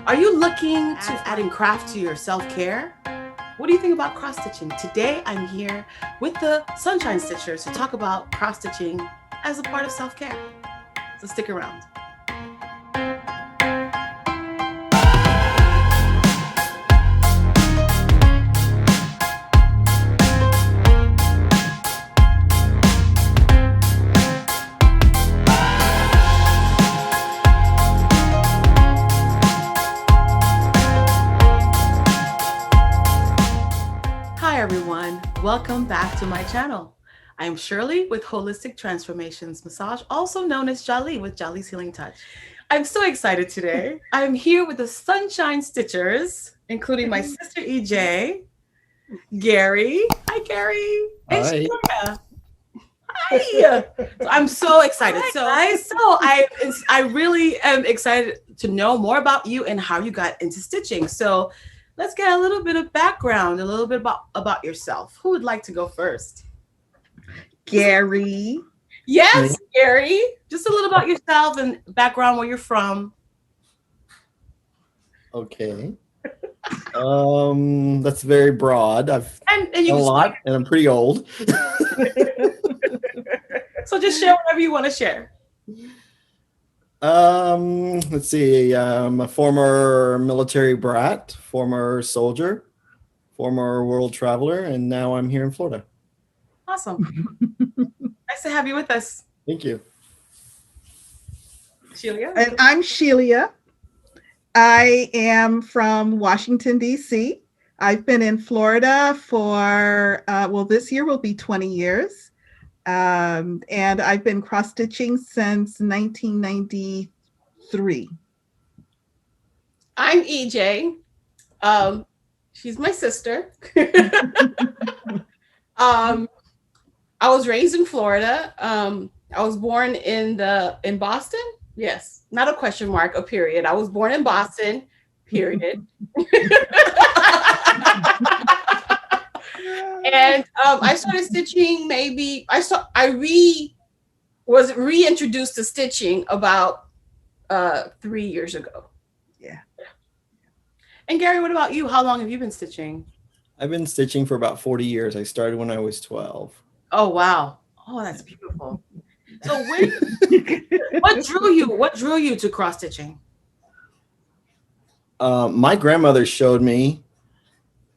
Are you looking to adding craft to your self-care? What do you think about cross-stitching? Today I'm here with the Sunshine Stitchers to talk about cross-stitching as a part of self-care. So stick around. Hi everyone, welcome back to my channel. I am Shirley with Holistic Transformations Massage, also known as Jolly with Jolly's Healing Touch. I'm so excited today. I'm here with the Sunshine Stitchers, including my sister EJ, Gary. Hi Gary. And Hi. Shirley. Hi. So I'm so excited. I really am excited to know more about you and how you got into stitching. So let's get a little bit of background, a little bit about yourself. Who would like to go first? Gary. Yes, Gary. Just a little about yourself and background, where you're from. Okay. That's very broad. I've And you done a can lot, and I'm pretty old. So just share whatever you want to share. Let's see. I'm a former military brat, former soldier, former world traveler, and now I'm here in Florida. Awesome. Nice to have you with us. Thank you. Sheila. And I'm Sheila. I am from Washington, D.C. I've been in Florida for, this year will be 20 years. And I've been cross-stitching since 1993. I'm EJ. She's my sister. I was raised in Florida. I was born in Boston. Yes, not a question mark, a period. I was born in Boston. Period. And I started stitching. Was reintroduced to stitching about 3 years ago. Yeah. And Gary, what about you? How long have you been stitching? I've been stitching for about 40 years. I started when I was 12. Oh wow! Oh, that's beautiful. So, what drew you to cross stitching? My grandmother showed me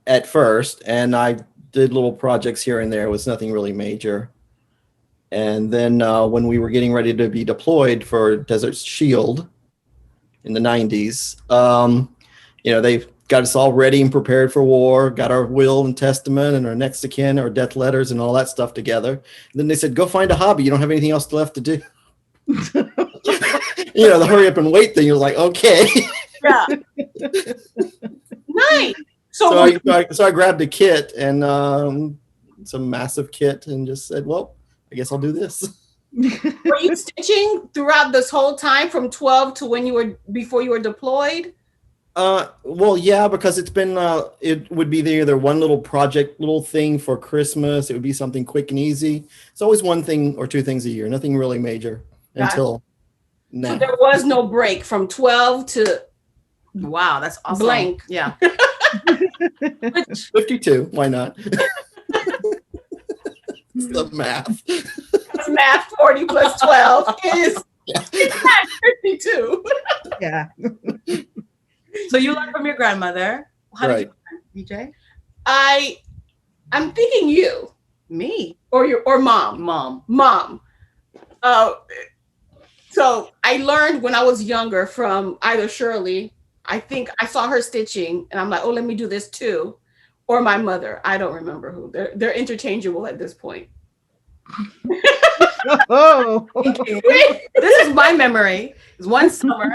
at first, and I did little projects here and there. It was nothing really major. And then when we were getting ready to be deployed for Desert Shield in the 90s, they got us all ready and prepared for war, got our will and testament and our next of kin, our death letters and all that stuff together. And then they said, go find a hobby. You don't have anything else left to do. The hurry up and wait thing. You're like, okay. Yeah. Nice. So I grabbed a kit and some massive kit and just said, well, I guess I'll do this. Were you stitching throughout this whole time from 12 to before you were deployed? Well, yeah, because it's been, it would be either one little project, little thing for Christmas. It would be something quick and easy. It's always one thing or two things a year, nothing really major until now. So there was no break from 12 to Wow, that's awesome. blank. Yeah. 52, why not? It's the math. That's math. 40 plus 12 is 52. Yeah. So you learned from your grandmother. How Right. did you learn, EJ? I'm thinking you. Me. Or mom. Mom. So I learned when I was younger from either Shirley. I think I saw her stitching and I'm like, oh, let me do this too. Or my mother. I don't remember who. They're interchangeable at this point. Oh. This is my memory. It was one summer,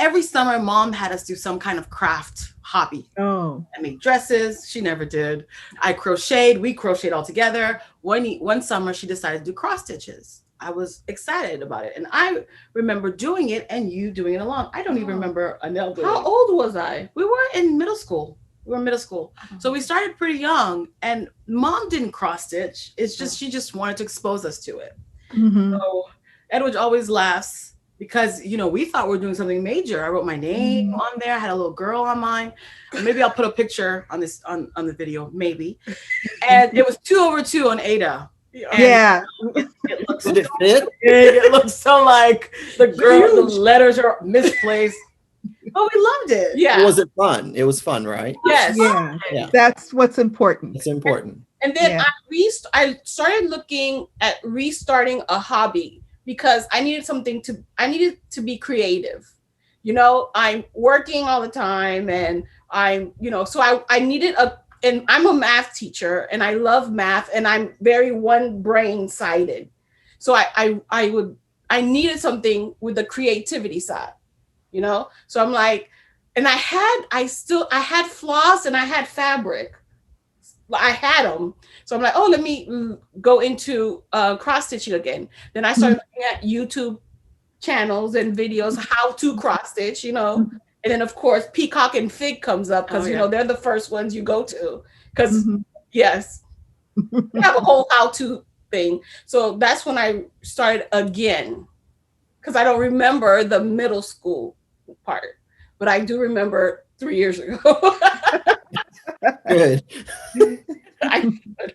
every summer, mom had us do some kind of craft hobby. Oh. I made dresses. She never did. I crocheted. We crocheted all together. One summer, she decided to do cross stitches. I was excited about it. And I remember doing it and you doing it along. I don't even remember Anel doing it. How old was I? We were in middle school. So we started pretty young and mom didn't cross stitch. It's just, she just wanted to expose us to it. Mm-hmm. So Edward always laughs because we thought we were doing something major. I wrote my name Mhm. on there. I had a little girl on mine. Maybe I'll put a picture on this on the video, maybe. And it was 2 over 2 on Ada, and Yeah. it looks so Did it fit? big. It looks so like the Huge. letters are misplaced, but we loved it. Yeah. Was it fun? It was fun, right? Yes. Yeah. Yeah. That's what's important. It's important. And then Yeah. I started looking at restarting a hobby because I needed to be creative. I'm working all the time and so I needed and I'm a math teacher and I love math and I'm very one brain sided. So I needed something with the creativity side. So I'm like, and I had floss and I had fabric. I had them. So I'm like, oh, let me go into cross stitching again. Then I started looking at YouTube channels and videos how to cross stitch. And then of course Peacock and Fig comes up because they're the first ones you go to. Because Mhm. yes, they have a whole how to thing. So that's when I started again. Because I don't remember the middle school part, but I do remember 3 years ago. Good.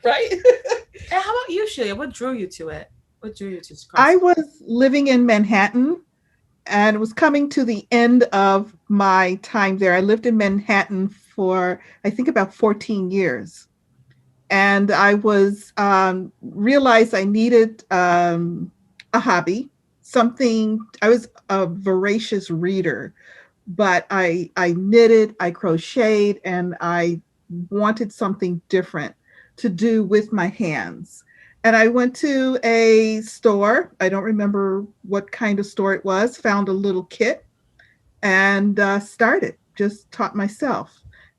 Right? And how about you, Sheila? What drew you to it? What drew you to I cross? was living in Manhattan and it was coming to the end of my time there. I lived in Manhattan for, I think, about 14 years. And I was realized I needed a hobby, something. I was a voracious reader, but I knitted, I crocheted, and I wanted something different to do with my hands. And I went to a store. I don't remember what kind of store it was. Found a little kit and started. Just taught myself.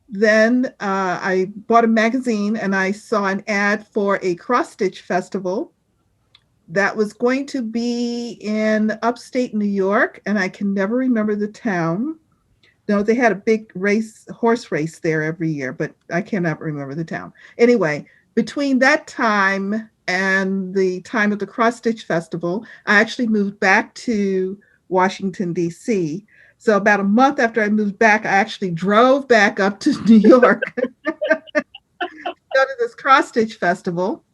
Then I bought a magazine and I saw an ad for a cross stitch festival that was going to be in upstate New York, and I can never remember the town. No, they had a big horse race there every year, but I cannot remember the town. Anyway, between that time and the time of the Cross Stitch Festival, I actually moved back to Washington, D.C. So about a month after I moved back, I actually drove back up to New York to go to this Cross Stitch Festival.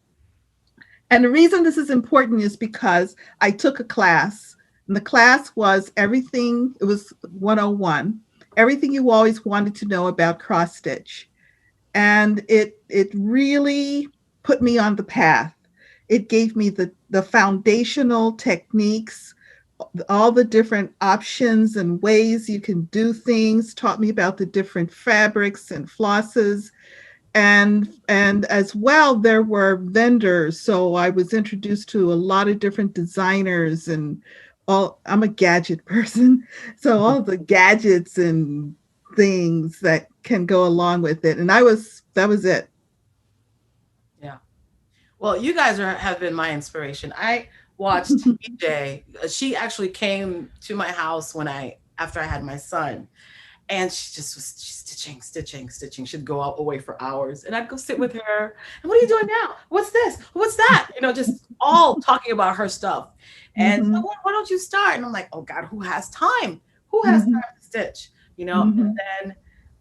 And the reason this is important is because I took a class, and the class was everything, it was 101, everything you always wanted to know about cross stitch. And it really put me on the path. It gave me the foundational techniques, all the different options and ways you can do things, taught me about the different fabrics and flosses, and as well there were vendors, so I was introduced to a lot of different designers and all. I'm a gadget person, so all the gadgets and things that can go along with it, and that was it. Yeah. Well, you guys have been my inspiration. I watched TJ. She actually came to my house after I had my son, and she just was stitching, stitching, stitching. She'd go out away for hours, and I'd go sit with her. And what are you doing now? What's this? What's that? Just all talking about her stuff. And so, Mhm, why don't you start? And I'm like, oh God, who has time? Who has mhm, time to stitch? And mhm. then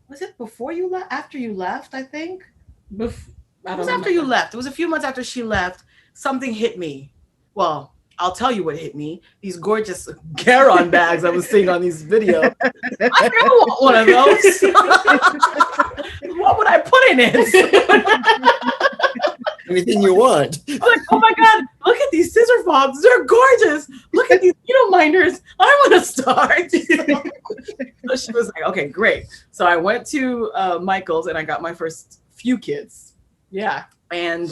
was it before you left? After you left, I think. Bef- I It was don't after you remember. left. It was a few months after she left. Something hit me. Well, I'll tell you what hit me. These gorgeous Garon bags I was seeing on these videos. I think I want one of those. What would I put in it? Anything you want. I'm like, oh my God, look at these scissor fobs. They're gorgeous. Look at these needle minders. I want to start. So she was like, okay, great. So I went to Michael's and I got my first few kits. Yeah. And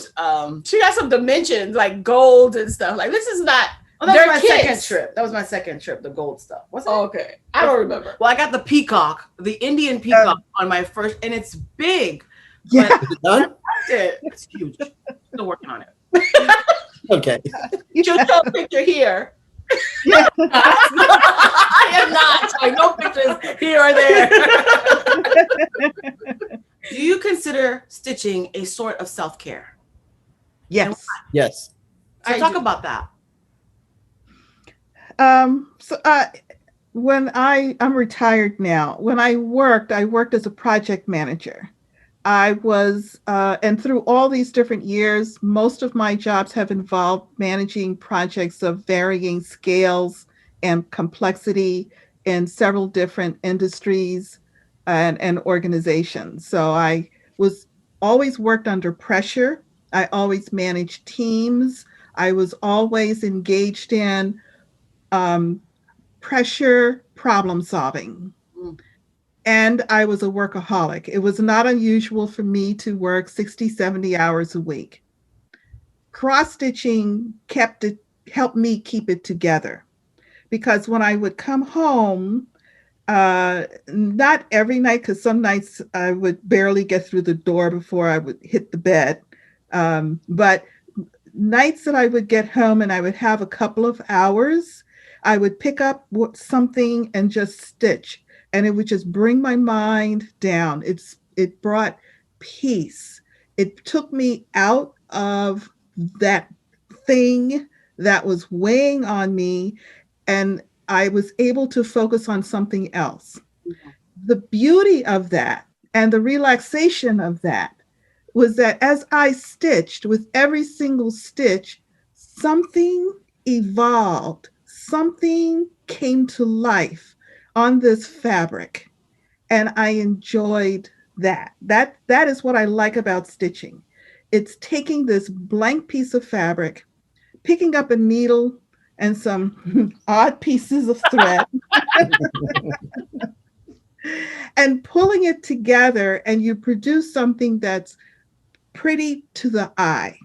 She got some dimensions like gold and stuff. Like this is not. that was They're my kids. second trip. That was my second trip, the gold stuff. Was it? Oh, okay. I don't remember. Well, I got the peacock, the Indian peacock on my first, and it's big. Yeah. But Is it done? it's huge. Still working on it. Okay. She'll show a picture here. Yeah. I am not showing no pictures here or there. Do you consider stitching a sort of self-care? Yes. Yes. So I talk do. about that. So when I'm retired now. When I worked as a project manager. I was, and through all these different years, most of my jobs have involved managing projects of varying scales and complexity in several different industries and organizations. So I was always worked under pressure. I always managed teams. I was always engaged in um, pressure problem solving. Mm. And I was a workaholic. It was not unusual for me to work 60, 70 hours a week. Cross stitching helped me keep it together because when I would come home, not every night, because some nights I would barely get through the door before I would hit the bed. But nights that I would get home and I would have a couple of hours, I would pick up something and just stitch, and it would just bring my mind down. It brought peace. It took me out of that thing that was weighing on me, and I was able to focus on something else. The beauty of that and the relaxation of that was that as I stitched, with every single stitch, something evolved, something came to life on this fabric, and I enjoyed that. That is what I like about stitching. It's taking this blank piece of fabric, picking up a needle and some odd pieces of thread and pulling it together, and you produce something that's pretty to the eye,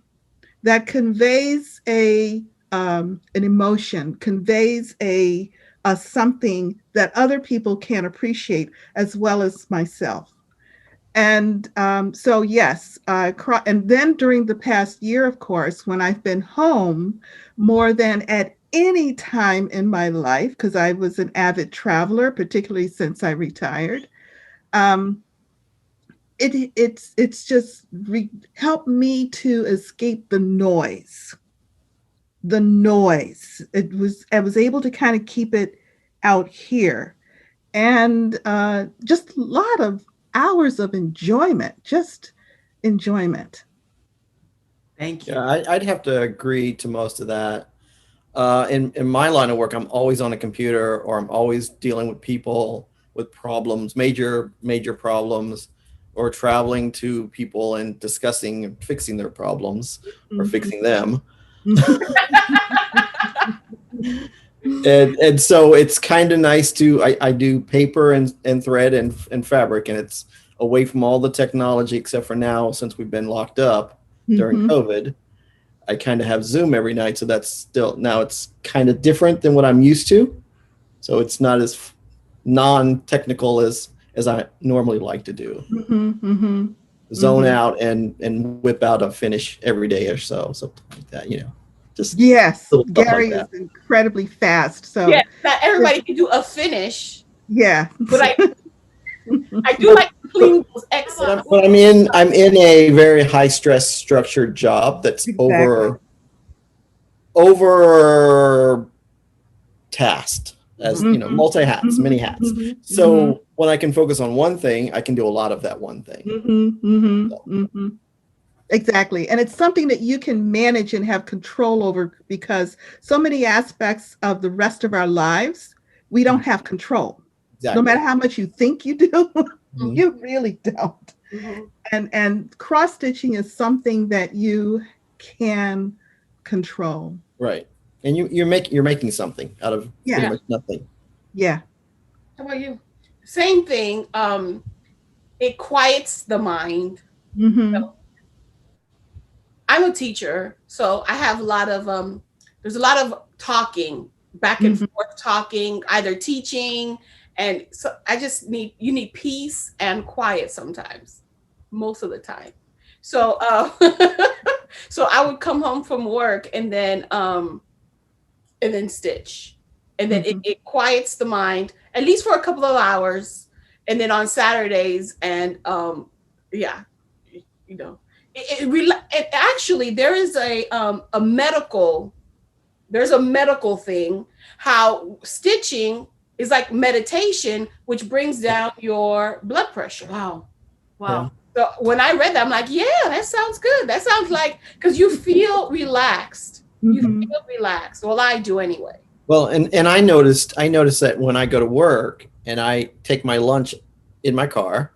that conveys an emotion, conveys a something that other people can appreciate as well as myself. And so, yes, and then during the past year, of course, when I've been home more than at any time in my life, because I was an avid traveler, particularly since I retired, um, it's just helped me to escape the noise. I was able to kind of keep it out here, and just a lot of hours of enjoyment, just enjoyment. Thank Yeah, you. I'd have to agree to most of that. In my line of work, I'm always on a computer or I'm always dealing with people with problems, major problems, or traveling to people and discussing and fixing their problems or Mhm. fixing them. And so it's kind of nice to I do paper and thread and fabric, and it's away from all the technology except for now since we've been locked up during Mhm. COVID. I kind of have Zoom every night, so that's still now it's kind of different than what I'm used to. So it's not as non-technical as I normally like to do. Mhm. Mhm. Zone Mhm. out and whip out a finish every day or so, something like that. Just Yes, little stuff like Gary is that. incredibly fast. Yeah, So, not it- everybody can do a finish, yeah. but I do But, like to clean those excess. I'm in a very high stress structured job that's Exactly. over tasked as Mhm. Mhm. multi hats, many Mhm. hats. Mhm. Mhm. So when I can focus on one thing, I can do a lot of that one thing. Mhm. Mhm. So, Mhm. Exactly. And it's something that you can manage and have control over because so many aspects of the rest of our lives, we don't have control. No matter exactly. how much you think you do, Mhm. you really don't. Mhm. And cross stitching is something that you can control. Right. And you're making something out of pretty Yeah. Yeah. much nothing. Yeah. How about you? Same thing. It quiets the mind. Mm-hmm. I'm a teacher, so I have a lot of there's a lot of talking, back and Mm-hmm. forth talking, either teaching, and so I just need peace and quiet sometimes, most of the time. So so I would come home from work and then stitch. And then Mm-hmm. it quiets the mind at least for a couple of hours. And then on Saturdays and yeah, you know, it actually there is a medical there's a medical thing, how stitching is like meditation, which brings down your blood pressure. Wow. Yeah. Wow. So when I read that, I'm like, yeah, that sounds good. That sounds like, because you feel relaxed. You Mhm. feel relaxed. Well, I do anyway. Well, and I noticed that when I go to work and I take my lunch in my car,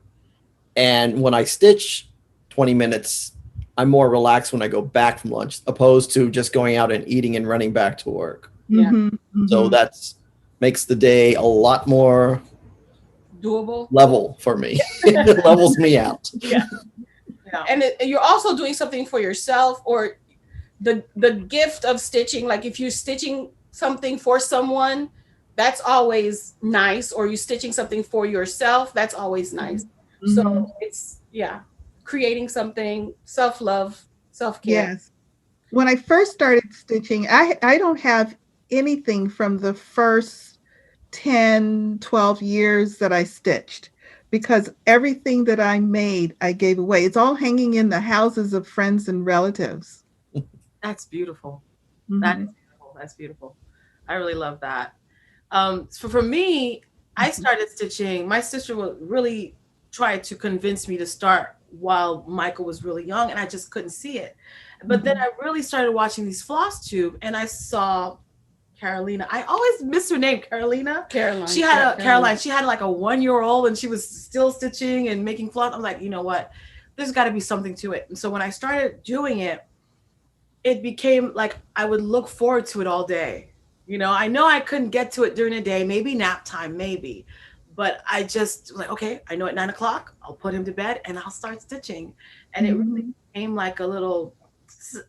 and when I stitch 20 minutes, I'm more relaxed when I go back from lunch, opposed to just going out and eating and running back to work. Yeah. Mhm. So Mhm. that's makes the day a lot more Doable. level for me. It levels me out. Yeah. Yeah. And you're also doing something for yourself, or the gift of stitching. Like if you're stitching something for someone, that's always nice. Or you stitching something for yourself, that's always nice. So Mhm. it's, yeah, creating something, self-love, self-care. Yes. When I first started stitching, I don't have anything from the first 10, 12 years that I stitched because everything that I made, I gave away. It's all hanging in the houses of friends and relatives. That's beautiful. That is Mhm. beautiful. That's beautiful. I really love that. So for me, I Mhm. started stitching. My sister would really try to convince me to start while Michael was really young, and I just couldn't see it. But then Mhm. I really started watching these Flosstube, and I saw Carolina. I always miss her name, Carolina. Caroline. She had Yeah, a Caroline. Caroline. She had like a 1 year old, and she was still stitching and making floss. I'm like, you know what? There's got to be something to it. And so when I started doing it, it became like I would look forward to it all day. I know I couldn't get to it during the day, maybe nap time, maybe. But I just like, okay, I know at 9 o'clock, I'll put him to bed and I'll start stitching. And it really Mhm. became like a little,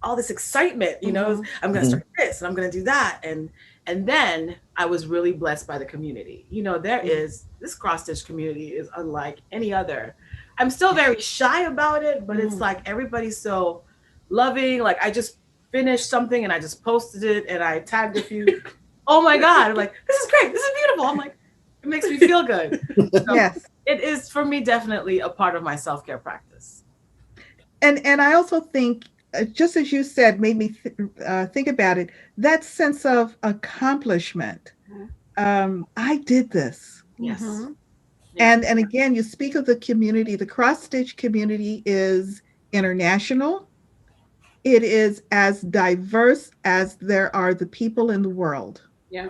all this excitement, Mhm. I'm going to Mhm. start this and I'm going to do that. And then I was really blessed by the community. There is this cross stitch community is unlike any other. I'm still very shy about it, but it's Mhm. like everybody's so loving. Like I just finished something and I just posted it and I tagged a few. Oh my God. I'm like, this is great. This is beautiful. I'm like, it makes me feel good. So Yes. it is for me definitely a part of my self-care practice. And I also think, just as you said, made me think about it. That sense of accomplishment. I did this. Yes. Mhm. Yeah. And again, you speak of the community. The cross stitch community is international. It is as diverse as there are the people in the world. Yeah.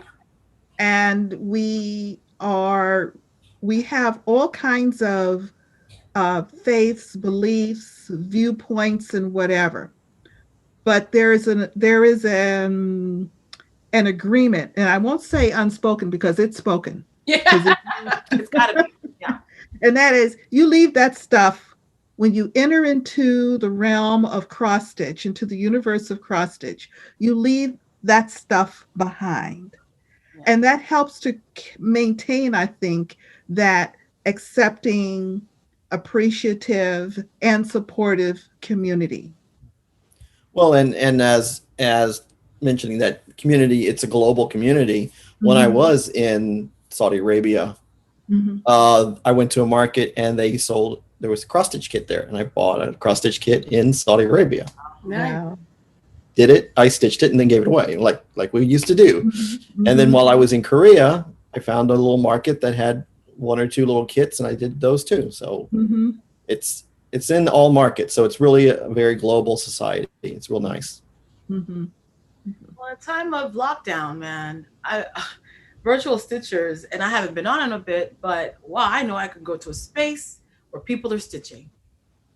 And we have all kinds of faiths, beliefs, viewpoints, and whatever. But there is an agreement, and I won't say unspoken because it's spoken. Because Yeah. It's got to be. Yeah. and that is, you leave that stuff when you enter into the realm of cross stitch, into the universe of cross stitch. You leave that stuff behind, Yeah. and that helps to maintain, I think, that accepting, appreciative, and supportive community. Well, and as mentioning that community, it's a global community. When I Mhm. was in Saudi Arabia, Mhm. I went to a market and there was a cross stitch kit there, and I bought a cross stitch kit in Saudi Arabia. Nice. Wow. Did it, I stitched it and then gave it away, like we used to do. Mhm. And then Mhm. while I was in Korea, I found a little market that had one or two little kits, and I did those too. So Mhm. it's in all markets, so it's really a very global society. It's real nice. Mhm. Well, in time of lockdown, man, I virtual stitchers, and I haven't been on in a bit, but wow, I know I could go to a space where people are stitching.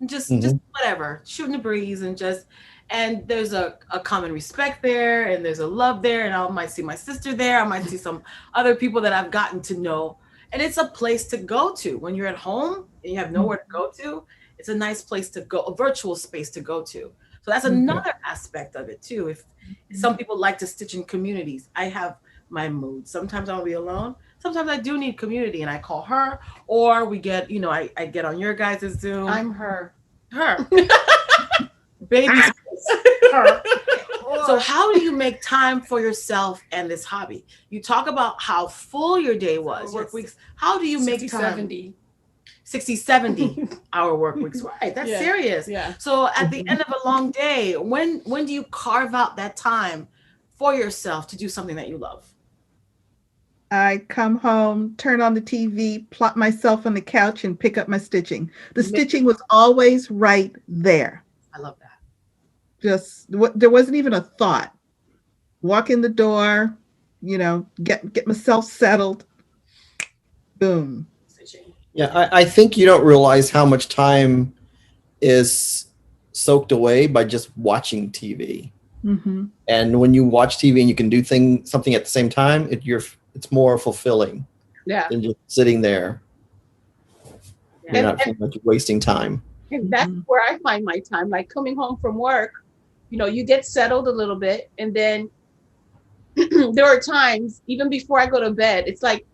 Just Hmm. whatever, shooting the breeze and there's a common respect there and there's a love there and I might see my sister there. I might see some other people that I've gotten to know. And it's a place to go to when you're at home and you have nowhere to go to. It's a nice place to go, a virtual space to go to. So that's Mhm. Yeah. another aspect of it too. If some people like to stitch in communities, I have my mood. Sometimes I'll be alone. Sometimes I do need community and I call her or we get, I get on your guys' Zoom. I'm her. Her. Baby Ah. steps. Her. So how do you make time for yourself and this hobby? You talk about how full your day was, work Yes. weeks. How do you 60, make time? 70. 60, 70 hour work weeks. Right. That's Yeah. serious. Yeah. So at the Mhm. end of a long day, when do you carve out that time for yourself to do something that you love? I come home, turn on the TV, plop myself on the couch, and pick up my stitching. The stitching was always right there. I love that. There wasn't even a thought. Walk in the door, get myself settled. Boom. Stitching. Yeah, I think you don't realize how much time is soaked away by just watching TV. Mm-hmm. And when you watch TV and you can do something at the same time, it's more fulfilling than just sitting there. Yeah. You're not feeling like you're wasting time. And that's where I find my time. Like coming home from work, you get settled a little bit, and then there are times even before I go to bed. It's like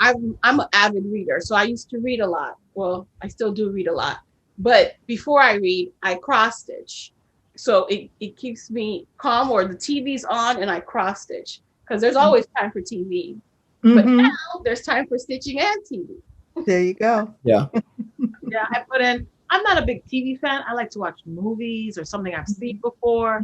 I'm an avid reader, so I used to read a lot. Well, I still do read a lot, but before I read, I cross stitch, so it keeps me calm. Or the TV's on and I cross stitch because there's always time for TV, but now there's time for stitching and TV. There you go. Yeah. Yeah, I put in. I'm not a big TV fan. I like to watch movies or something I've seen before.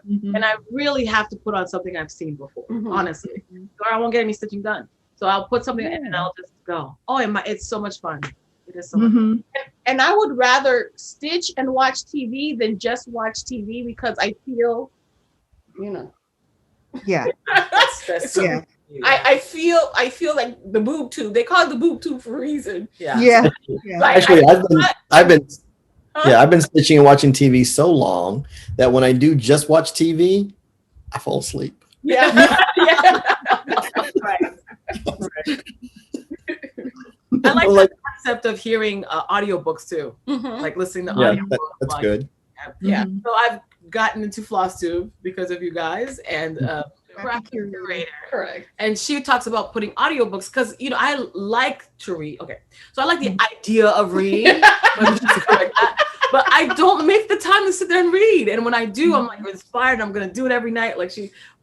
And I really have to put on something I've seen before, honestly, or I won't get any stitching done. So I'll put something in and I'll just go. Oh, it's so much fun. It is so much fun. And I would rather stitch and watch TV than just watch TV because I feel, Yeah. so Yeah. I feel like the boob tube. They call it the boob tube for a reason. Yeah. Like, Actually, I've been stitching and watching TV so long that when I do just watch TV, I fall asleep. Yeah. Right. I like the concept of hearing audiobooks too, like listening to audiobooks. That's good. Yeah. So I've gotten into Flosstube because of you guys and curator. Correct. And she talks about putting audiobooks because I like to read. Okay. So I like the idea of reading, but I don't make the time to sit there and read. And when I do, I'm like inspired. I'm gonna do it every night,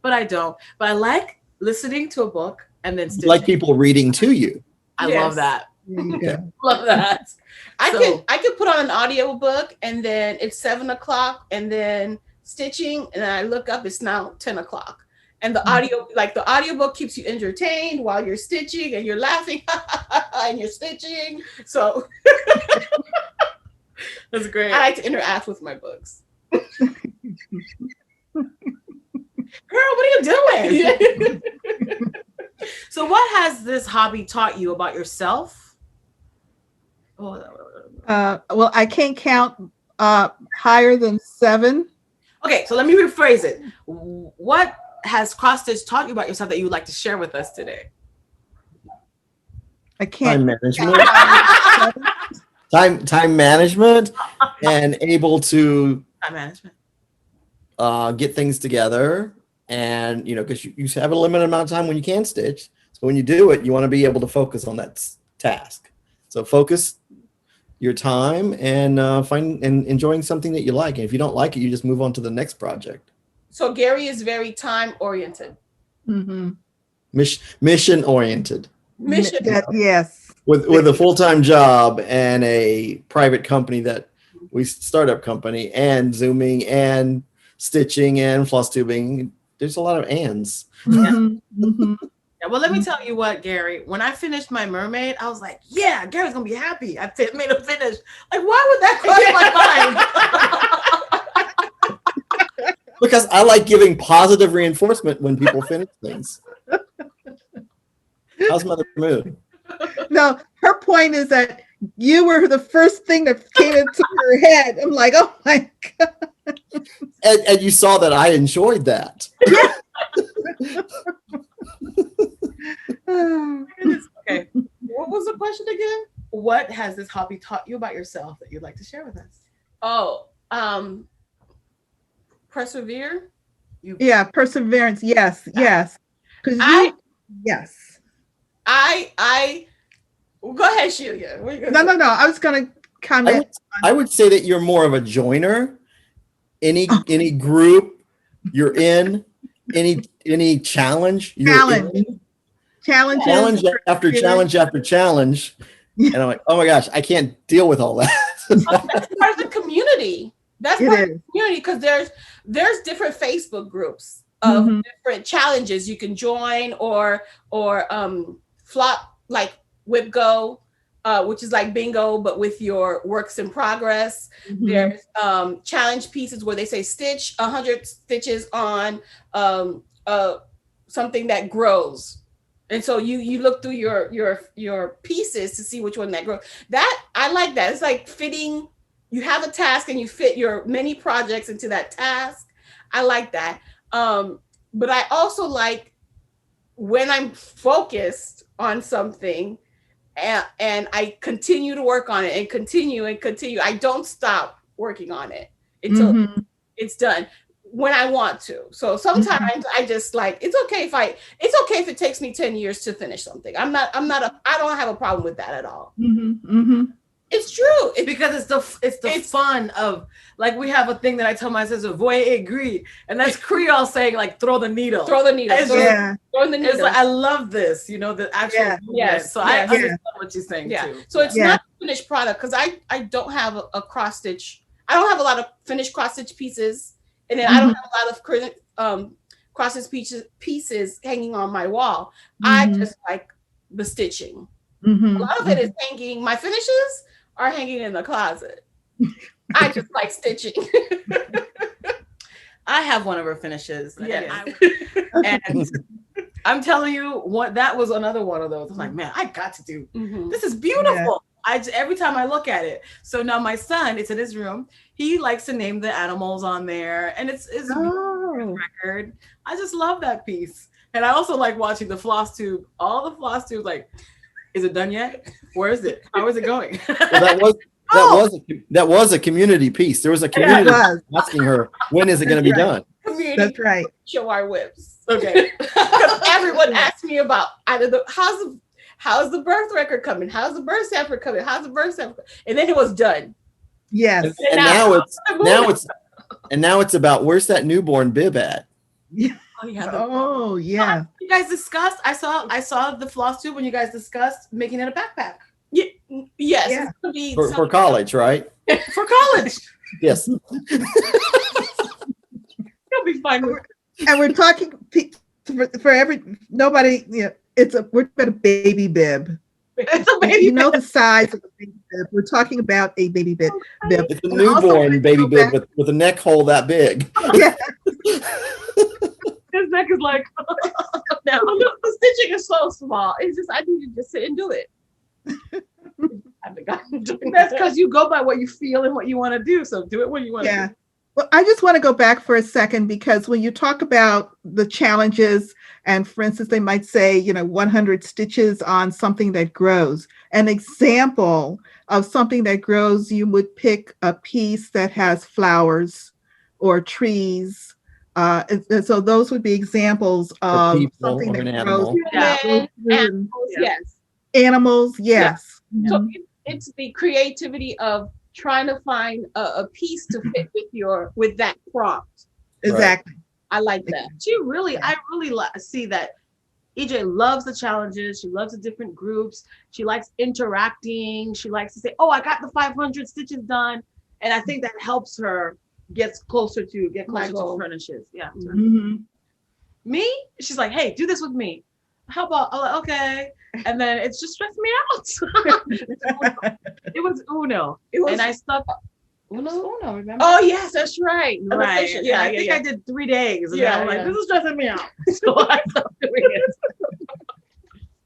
but I don't. But I like listening to a book and then stitching. Like people reading to you. I love that. Love that. I can put on an audio book and then it's 7:00 and then stitching and then I look up, it's now 10:00. And the audiobook keeps you entertained while you're stitching and you're laughing and you're stitching. So that's great. I like to interact with my books. Girl, what are you doing? So what has this hobby taught you about yourself? Well, I can't count higher than 7. Okay, so let me rephrase it. What has cross stitch taught you about yourself that you would like to share with us today? I can't. Time management and able to Time management. Get things together, and because you have a limited amount of time when you can stitch, so when you do it you want to be able to focus on that task. So focus your time and find and enjoying something that you like, and if you don't like it you just move on to the next project. So Gary is very time oriented. Mission oriented. Yes. With a full-time job and a private company startup company and Zooming and stitching and floss tubing, there's a lot of ands. Yeah, well, let me tell you what, Gary. When I finished my mermaid, I was like, "Yeah, Gary's gonna be happy. I made him finish." Like, why would that cross my mind? Because I like giving positive reinforcement when people finish things. How's Mother Mood? No, her point is that you were the first thing that came into her head. I'm like, oh my God. And you saw that I enjoyed that. Okay. What was the question again? What has this hobby taught you about yourself that you'd like to share with us? Oh, persevere. Yeah, perseverance. Yes. Because I go ahead, Sheila. No. I was going to comment. I would say that you're more of a joiner. Any group you're in, any challenge you're in. Challenge after challenge after challenge. And I'm like, oh my gosh, I can't deal with all that. That's part of the community. That's part of the community because there's different Facebook groups of different challenges you can join or flop like whip go, which is like bingo but with your works in progress. There's challenge pieces where they say stitch 100 stitches on um, uh, something that grows, and so you look through your pieces to see which one that grows. That I like that. It's like fitting. You have a task and you fit your many projects into that task. I like that. But I also like when I'm focused on something and I continue to work on it and continue and continue. I don't stop working on it until it's done when I want to. So sometimes I just like it's okay if it takes me 10 years to finish something. I don't have a problem with that at all. It's true. Because it's the fun of, like, we have a thing that I tell my sister, voyez et gris, and that's Creole saying like throw the needle. Throw the needle. Throw the needle. It's like, I love this, the actual movement. So I understand what you're saying too. So it's not a finished product because I don't have a cross stitch. I don't have a lot of finished cross stitch pieces, and then I don't have a lot of cross stitch pieces hanging on my wall. I just like the stitching. A lot of it is hanging. My finishes are hanging in the closet. I just like stitching. I have one of her finishes. And I'm telling you, that was another one of those. I'm like, man, I got to do. This is beautiful. Every time I look at it. So now my son, it's in his room. He likes to name the animals on there, and it's record. I just love that piece, and I also like watching the Flosstube. All the Flosstube, like, is it done yet? Where is it? How is it going? Well, that was a community piece. There was a community asking her, when is it going to be done? That's right. Show our whips. Okay. Because everyone asked me about either how's the birth record coming? How's the birth sample coming? How's the birth sample? And then it was done. Yes. And now it's about, where's that newborn bib at? Oh yeah. You guys discussed. I saw the Flosstube when you guys discussed making it a backpack. Yes. Yeah. For college, right? For college. Yes. You'll be fine. And we're talking for nobody. We're about a baby bib. It's a baby. The size of a baby bib. We're talking about a baby bib. It's a newborn baby bib with a neck hole that big. Yeah. His neck is like, no, the stitching is so small. It's just I need to just sit and do it. That's because you go by what you feel and what you want to do. So do it when you want to. Yeah. Well, I just want to go back for a second, because when you talk about the challenges, and for instance, they might say, 100 stitches on something that grows. An example of something that grows, you would pick a piece that has flowers or trees. And so those would be examples of something that grows. Animals, yes. Animals, yes. Yeah. So it's the creativity of trying to find a piece to fit with that prompt. Exactly. Right. I like that. I really see that EJ loves the challenges. She loves the different groups. She likes interacting. She likes to say, oh, I got the 500 stitches done. And I think that helps her get closer to finishes. Yeah. Me? She's like, hey, do this with me. How about, I'm like, okay. And then it's just stressed me out. It was Uno. And I stuck Uno, remember? Oh yes, that's right. Right. Yeah, I think I did 3 days. And I'm like, this is stressing me out. So I stopped doing it.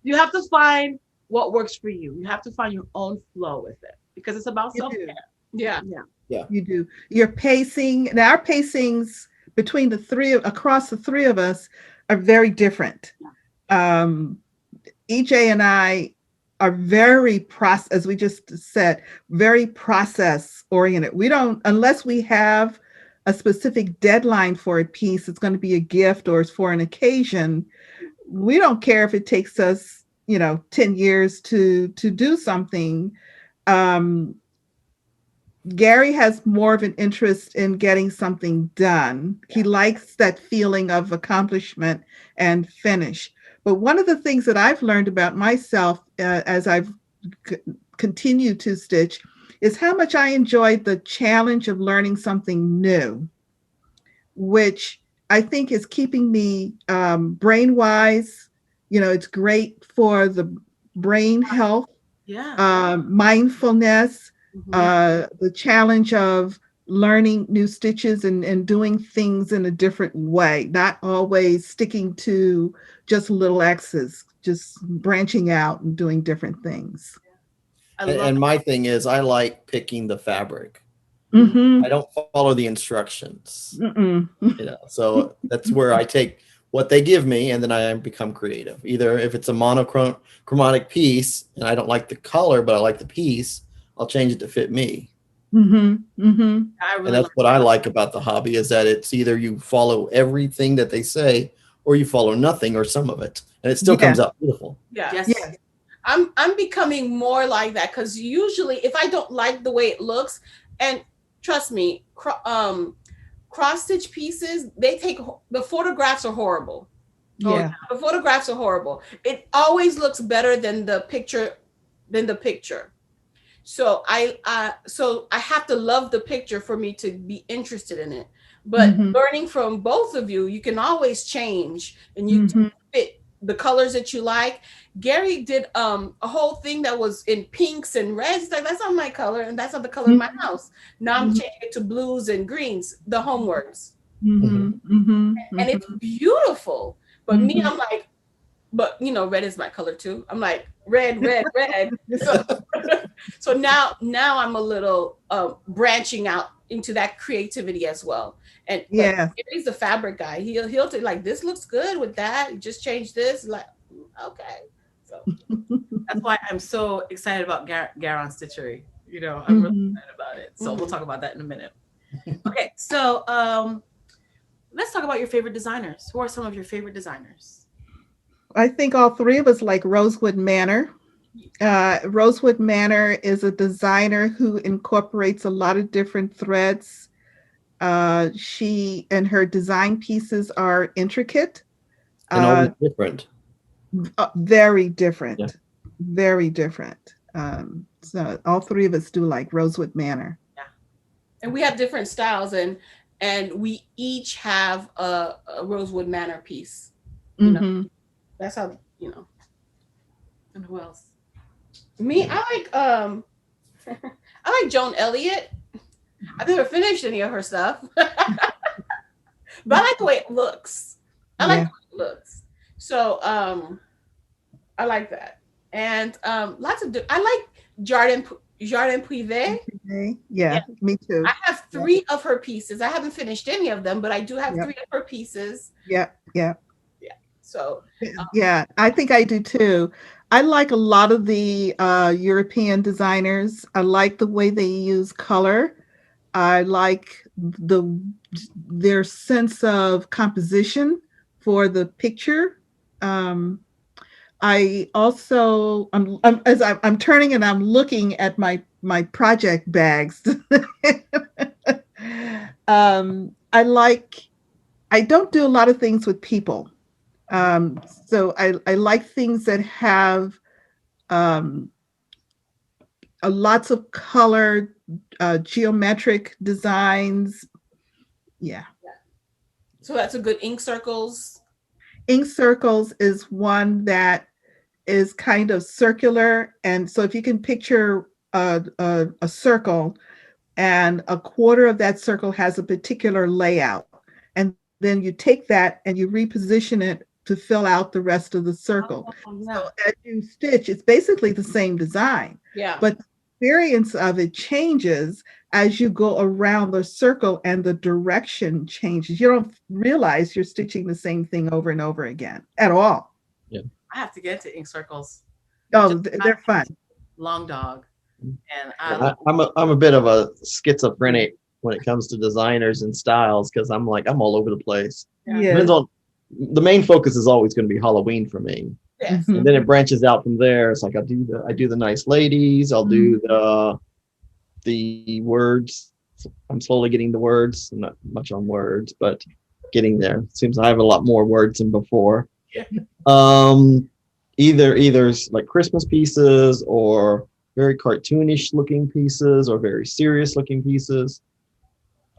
You have to find what works for you. You have to find your own flow with it, because it's about self-care. Yeah. You do. Your pacing. Now our pacings between across the three of us are very different. EJ and I are very as we just said, very process oriented. We don't, unless we have a specific deadline for a piece, it's going to be a gift or it's for an occasion. We don't care if it takes us, 10 years to do something. Gary has more of an interest in getting something done. He likes that feeling of accomplishment and finish. But one of the things that I've learned about myself as I've continued to stitch is how much I enjoyed the challenge of learning something new, which I think is keeping me brain wise. You know, it's great for the brain health, Yeah. mindfulness, Mhm. the challenge of learning new stitches and doing things in a different way, not always sticking to just little X's, just branching out and doing different things. I And, love and my thing is, I like picking the fabric. it. Mm-hmm. I don't follow the instructions, Mm-mm. So that's where I take what they give me, and then I become creative. Either if it's a monochromatic piece and I don't like the color, but I like the piece, I'll change it to fit me. Mm-hmm. Mm-hmm. I And really that's like what that. I like about the hobby is that it's either you follow everything that they say or you follow nothing or some of it, and it still Yeah. comes out beautiful. Yeah. Yes. Yes. I'm becoming more like that because usually if I don't like the way it looks, and trust me, cross stitch pieces, they take the photographs are horrible. Oh, Yeah. The photographs are horrible. It always looks better than the picture so I have to love the picture for me to be interested in it. But Mm-hmm. learning from both of you, you can always change and you Mm-hmm. fit the colors that you like. Gary did a whole thing that was in pinks and reds. Like that's not my color, and that's not the color of my house. Now I'm changing it to blues and greens, the homeworks, Mm-hmm. Mhm. Mm-hmm. and it's Mm-hmm. beautiful. But me, Mm-hmm. I'm like, but red is my color too. I'm like red, red, red. So so now I'm a little branching out into that creativity as well. And but Yeah. he's the fabric guy. He'll say like this looks good with that. Just change this. Like okay. So that's why I'm so excited about Garon Stitchery. I'm really Mm-hmm. excited about it. So we'll mhm. talk about that in a minute. Okay, so let's talk about your favorite designers. Who are some of your favorite designers? I think all three of us like Rosewood Manor. Rosewood Manor is a designer who incorporates a lot of different threads. She and her design pieces are intricate, And always uh, different. very Yeah. different, very different. So all three of us do like Rosewood Manor. Yeah. And we have different styles and we each have a Rosewood Manor piece. You know, Mm-hmm. that's how And who else? me. I like Joan Elliott. I've never finished any of her stuff, but I like the way it looks. I like Yeah. the way it looks. So I like that. And I like Jardin Privé. Yeah, Yeah. me too. I have Yeah, three of her pieces. I haven't finished any of them, but I do have yeah, three of her pieces. yeah, yeah. Yeah. So Yeah, I think I do too. I like a lot of the European designers. I like the way they use color. I like their sense of composition for the picture. Um, I also I'm turning and I'm looking at my project bags. I like I don't do a lot of things with people. So I like things that have um, lots of color, geometric designs. Yeah. so that's a good ink circles. Ink circles is one that is kind of circular. And so if you can picture a circle and a quarter of that circle has a particular layout, and then you take that and you reposition it to fill out the rest of the circle. Oh, So yeah. as you stitch, it's basically the same design, Yeah. but the experience of it changes as you go around the circle and the direction changes. You don't realize you're stitching the same thing over and over again at all. Yeah. I have to get into ink circles. I Oh, just they're fun. long dog, and I Yeah, love. I'm a bit of a schizophrenic when it comes to designers and styles because I'm all over the place. Yeah. Depends Yes. on the main focus is always going to be Halloween for me, Yes. and then it branches out from there. It's like I do the nice ladies. I'll do the words. I'm slowly getting the words. I'm not much on words, but getting there. Seems I have a lot more words than before. Yeah. Either like Christmas pieces or very cartoonish looking pieces or very serious looking pieces.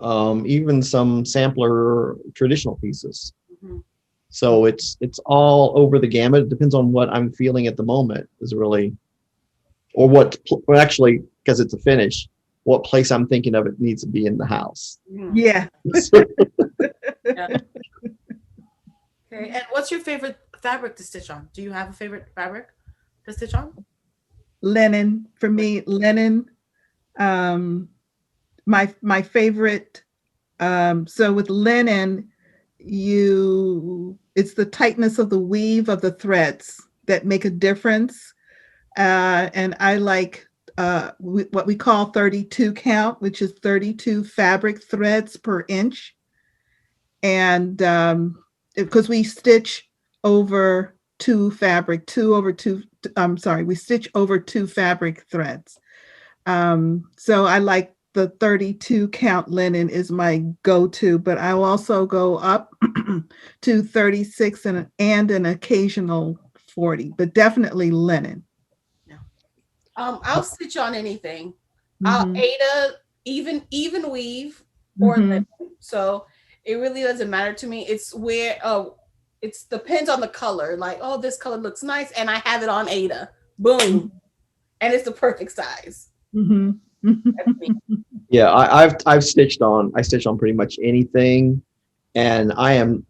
even some sampler traditional pieces. Mhm. So it's all over the gamut. It depends on what I'm feeling at the moment is really, or well, actually, because it's a finish, what place I'm thinking of it needs to be in the house. Mhm. Yeah. Yeah. Okay. And what's your favorite fabric to stitch on? Do you have a favorite fabric to stitch on? Linen, for me, linen. Um, my favorite. So with linen, it's the tightness of the weave of the threads that make a difference. And I like what we call 32 count, which is 32 fabric threads per inch. And because we stitch over I'm sorry, we stitch over two fabric threads. So I like the 32 count linen is my go-to, but I'll also go up to 36 and an occasional 40, but definitely linen. Yeah. I'll stitch on anything. I'll Hmm. Ada even weave or Hmm. linen. So it really doesn't matter to me. It's where it's depends on the color. Like, oh, this color looks nice, and I have it on Ada. Boom, and it's the perfect size. Hmm. That's me. Yeah, I stitched on pretty much anything, and I am,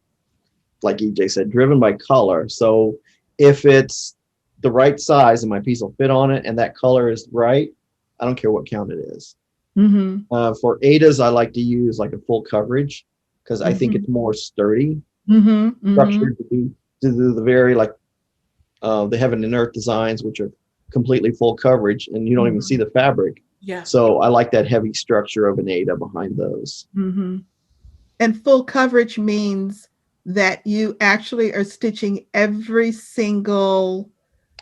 like EJ said, driven by color. So if it's the right size and my piece will fit on it and that color is right, I don't care what count it is. Hmm. For Adas, I like to use like a full coverage because I think Hmm. it's more sturdy, Hmm. Hmm. structured to do the very like they have an inert designs which are completely full coverage and you don't even see the fabric. Yeah. So I like that heavy structure of an Ada behind those. Hmm. And full coverage means that you actually are stitching every single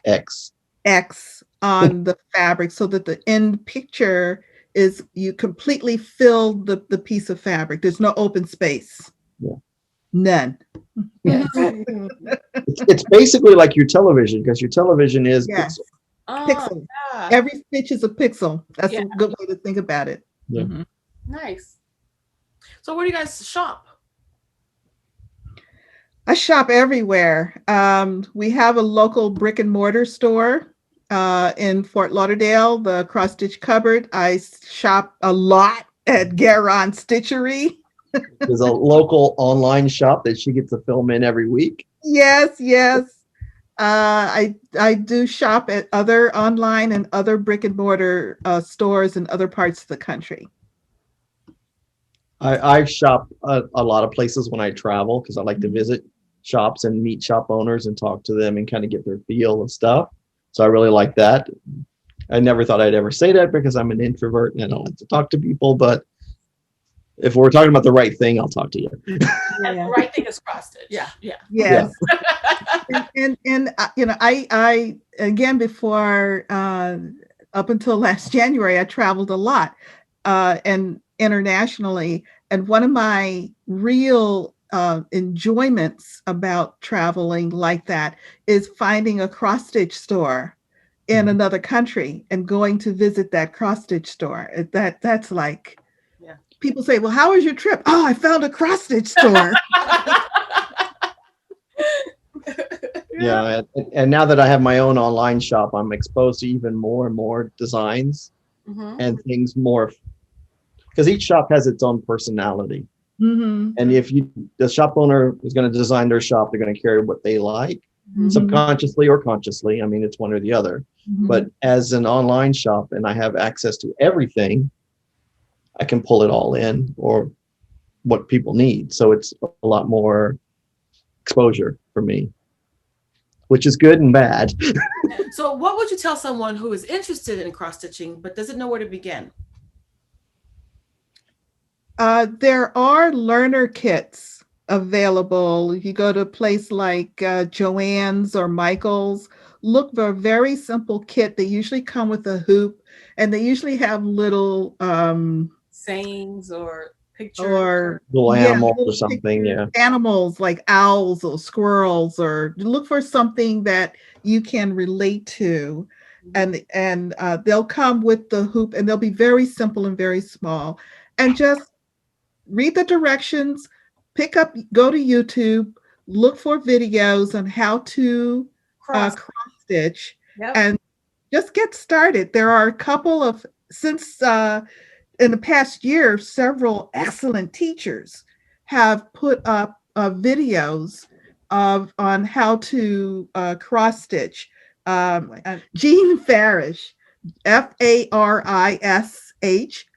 X. X on the fabric so that the end picture is you completely fill the piece of fabric. There's no open space. Yeah. None. Yes. It's basically like your television because your television is Yes. pixel. Oh, Pixel. yeah. Every stitch is a pixel. That's Yeah. a good way to think about it. Yeah. Mhm. Nice. So where do you guys shop? I shop everywhere. We have a local brick and mortar store in Fort Lauderdale, the Cross Stitch Cupboard. I shop a lot at Garon Stitchery. There's a local online shop that she gets to film in every week. Yes, yes. I do shop at other online and other brick and mortar stores in other parts of the country. I shop a lot of places when I travel because I like to Mhm. visit shops and meet shop owners and talk to them and kind of get their feel of stuff. So I really like that. I never thought I'd ever say that because I'm an introvert and I don't like to talk to people. But if we're talking about the right thing, I'll talk to you. And the Yeah. right thing is cross stitch. Yeah. Yeah. Yeah. Yes. And you know, I again before up until last January, I traveled a lot and internationally. And one of my real enjoyments about traveling like that is finding a cross stitch store in another country and going to visit that cross stitch store. That's like Yeah. people say, "Well, how was your trip?" "Oh, I found a cross stitch store." Yeah. And now that I have my own online shop, I'm exposed to even more and more designs Hmm. and things more because each shop has its own personality. Hmm. And if the shop owner is going to design their shop, they're going to carry what they like, Mhm. subconsciously or consciously. I mean, it's one or the other. But as an online shop and I have access to everything, I can pull it all in or what people need. So it's a lot more exposure for me, which is good and bad. So what would you tell someone who is interested in cross stitching but doesn't know where to begin? There are learner kits available. You go to a place like Joann's or Michael's, look for a very simple kit. They usually come with a hoop and they usually have little Sayings or pictures? or Little yeah, animals or little something. pictures, Yeah. animals like owls or squirrels, or look for something that you can relate to. And they'll come with the hoop and they'll be very simple and very small. And just read the directions, go to YouTube, look for videos on how to Cross. cross stitch, Yep. and just get started. There are a couple of, since in the past year, several excellent teachers have put up videos on how to cross stitch. Jean Farish, Farish,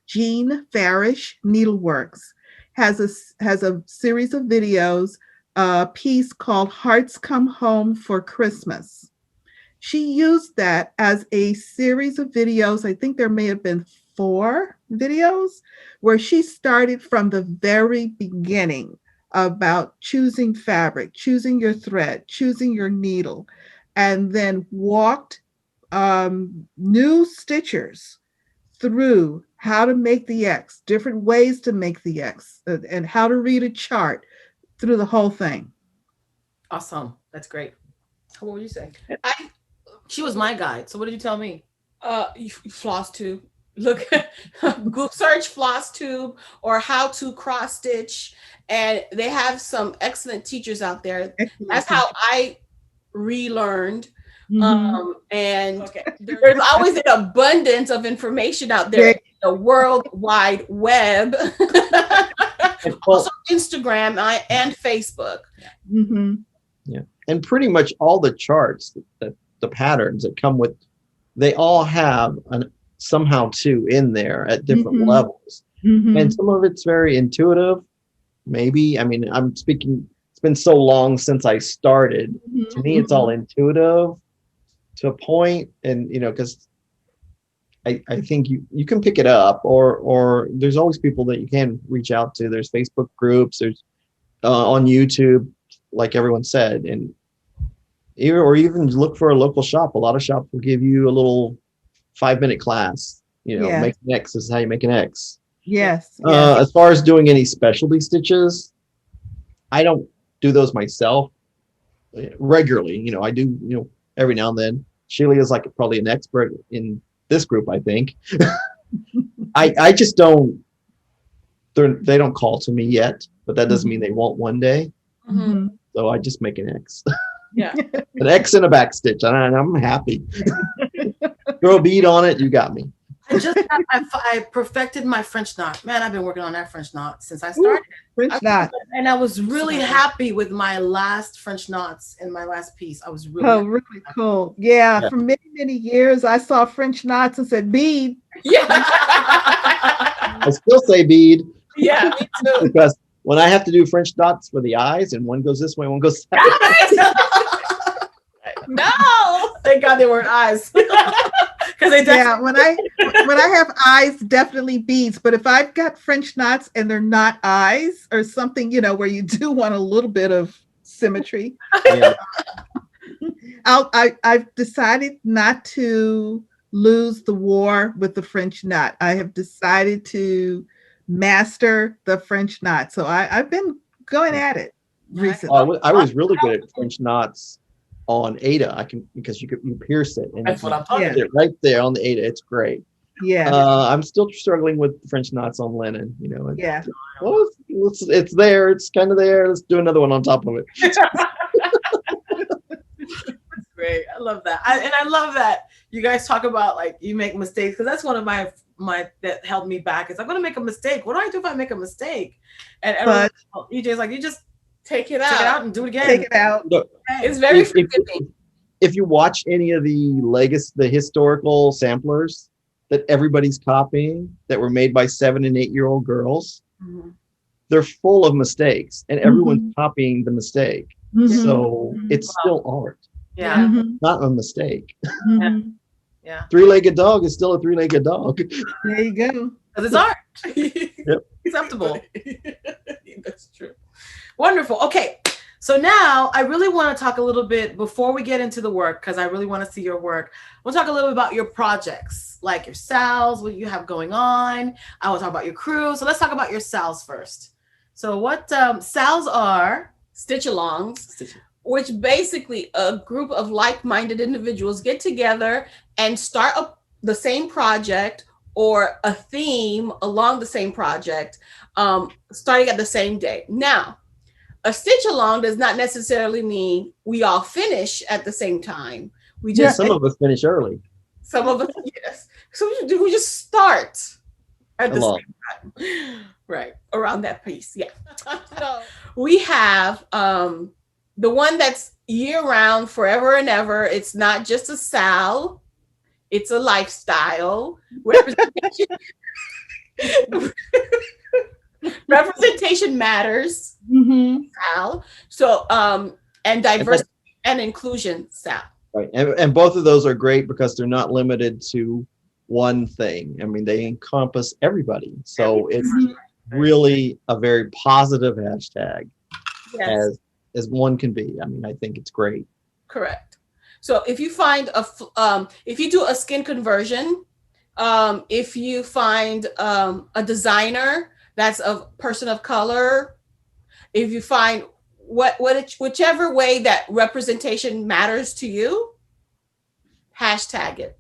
Jean Farish Needleworks has a series of videos, a piece called Hearts Come Home for Christmas. She used that as a series of videos. I think there may have been 4 videos where she started from the very beginning about choosing fabric, choosing your thread, choosing your needle, and then walked new stitchers through how to make the X, different ways to make the X, and how to read a chart through the whole thing. Awesome. That's great. What would you say? I She was my guide. So what did you tell me? Flosstube. Look, Google search Flosstube or how to cross stitch, and they have some excellent teachers out there. Excellent That's how teacher. I relearned. Mhm. And Okay. there's always an abundance of information out there in the World Wide Web. Also Instagram and Facebook. Mhm. And pretty much all the charts, the patterns that come with, they all have somehow to in there at different Mhm. levels. Mhm. And some of it's very intuitive, maybe. I mean, I'm speaking, it's been so long since I started. To me, it's all intuitive to a point. And, because I think you can pick it up, or there's always people that you can reach out to. There's Facebook groups, there's on YouTube, like everyone said, and even look for a local shop. A lot of shops will give you a little 5-minute class. Yeah. Make an X. This is how you make an X. Yes. Yes. As far as doing any specialty stitches, I don't do those myself regularly. I do, every now and then. Sheila is like probably an expert in this group, I think. I just don't, they don't call to me yet, but that doesn't mean they won't one day. Mhm. So I just make an X. Yeah. An X and a back stitch, and I'm happy. Throw a bead on it, you got me. I perfected my French knot. Man, I've been working on that French knot since I started. French knot. And I was really happy with my last French knots in my last piece. I was really Oh, really cool. Yeah, Yeah. for many, many years, I saw French knots and said, bead. Yeah. I still say bead. Yeah, me too. Because when I have to do French knots for the eyes, and one goes this way, one goes that way. No. Thank God they weren't eyes. Because they Yeah, when I have eyes, definitely beads. But if I've got French knots and they're not eyes or something, where you do want a little bit of symmetry, Yeah. I've decided not to lose the war with the French knot. I have decided to master the French knot. So I've been going at it recently. I was really good at French knots on Ada. Because you pierce it and That's what I'm talking Yeah. about. it right there on the Ada. It's great. Yeah. I'm still struggling with French knots on linen. Yeah. Well, it's there. It's kind of there. Let's do another one on top of it. Great. I love that. I love that you guys talk about like you make mistakes, because that's one of my that held me back. Is I'm going to make a mistake. What do I do if I make a mistake? And everyone, EJ's like, you just Take it take it out. out and do it again. Take it out. Look, It's very if, forgiving. if you watch any of the historical samplers that everybody's copying that were made by 7 and 8-year-old girls, Mhm. they're full of mistakes, and everyone's copying the mistake. Mhm. So Mhm. it's still art, Yeah. Mhm. not a mistake. Mhm. Yeah. 3-legged dog is still a 3-legged dog. There you go. Because it's art. Acceptable. That's true. Wonderful. Okay. So now I really want to talk a little bit before we get into the work, because I really want to see your work. We'll talk a little bit about your projects, like your sales, what you have going on. I want to talk about your crew. So let's talk about your sales first. So what sales are? Stitch alongs, which basically a group of like-minded individuals get together and start the same project or a theme along the same project, starting at the same day. Now, a stitch along does not necessarily mean we all finish at the same time. We Yeah, just, some of us finish early. some of us, yes. So we just start at the Along. same time, right? Around that piece, yeah. So we have the one that's year round, forever and ever. It's not just a Sal; it's a lifestyle. Representation, representation matters, Mhm. Sal. So and And diversity and inclusion, Sal. right. And both of those are great because they're not limited to one thing. I mean, they encompass everybody. So it's Mhm. really a very positive hashtag Yes, as one can be. I mean, I think it's great. correct. So if you find if you do a skin conversion, if you find a designer that's a person of color, if you find whichever way that representation matters to you, hashtag it.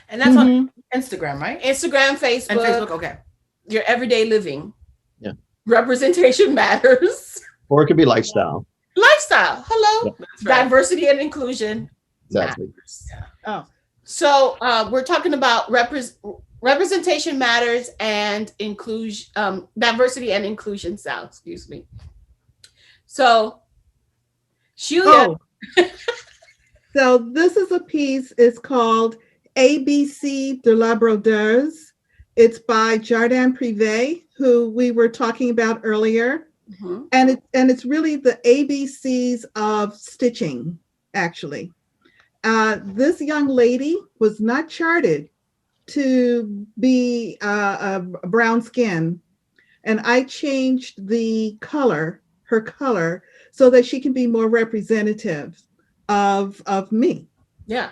And that's on Mhm. Instagram, right? Instagram, And Facebook, Facebook, okay. your everyday living. Yeah. Representation matters. Or it could be lifestyle. Lifestyle. Hello. Yeah. That's right. Diversity and inclusion Exactly. matters. Oh. So we're talking about representation matters and inclusion, diversity and inclusion. Sal, excuse me. So, Shelia, Oh. So this is a piece. It's called ABC de la Brodeuse. It's by Jardin Privé, who we were talking about earlier. Mhm. And it's really the ABCs of stitching, actually. This young lady was not charted to be a brown skin, and I changed the color, her color, so that she can be more representative of me. Yeah.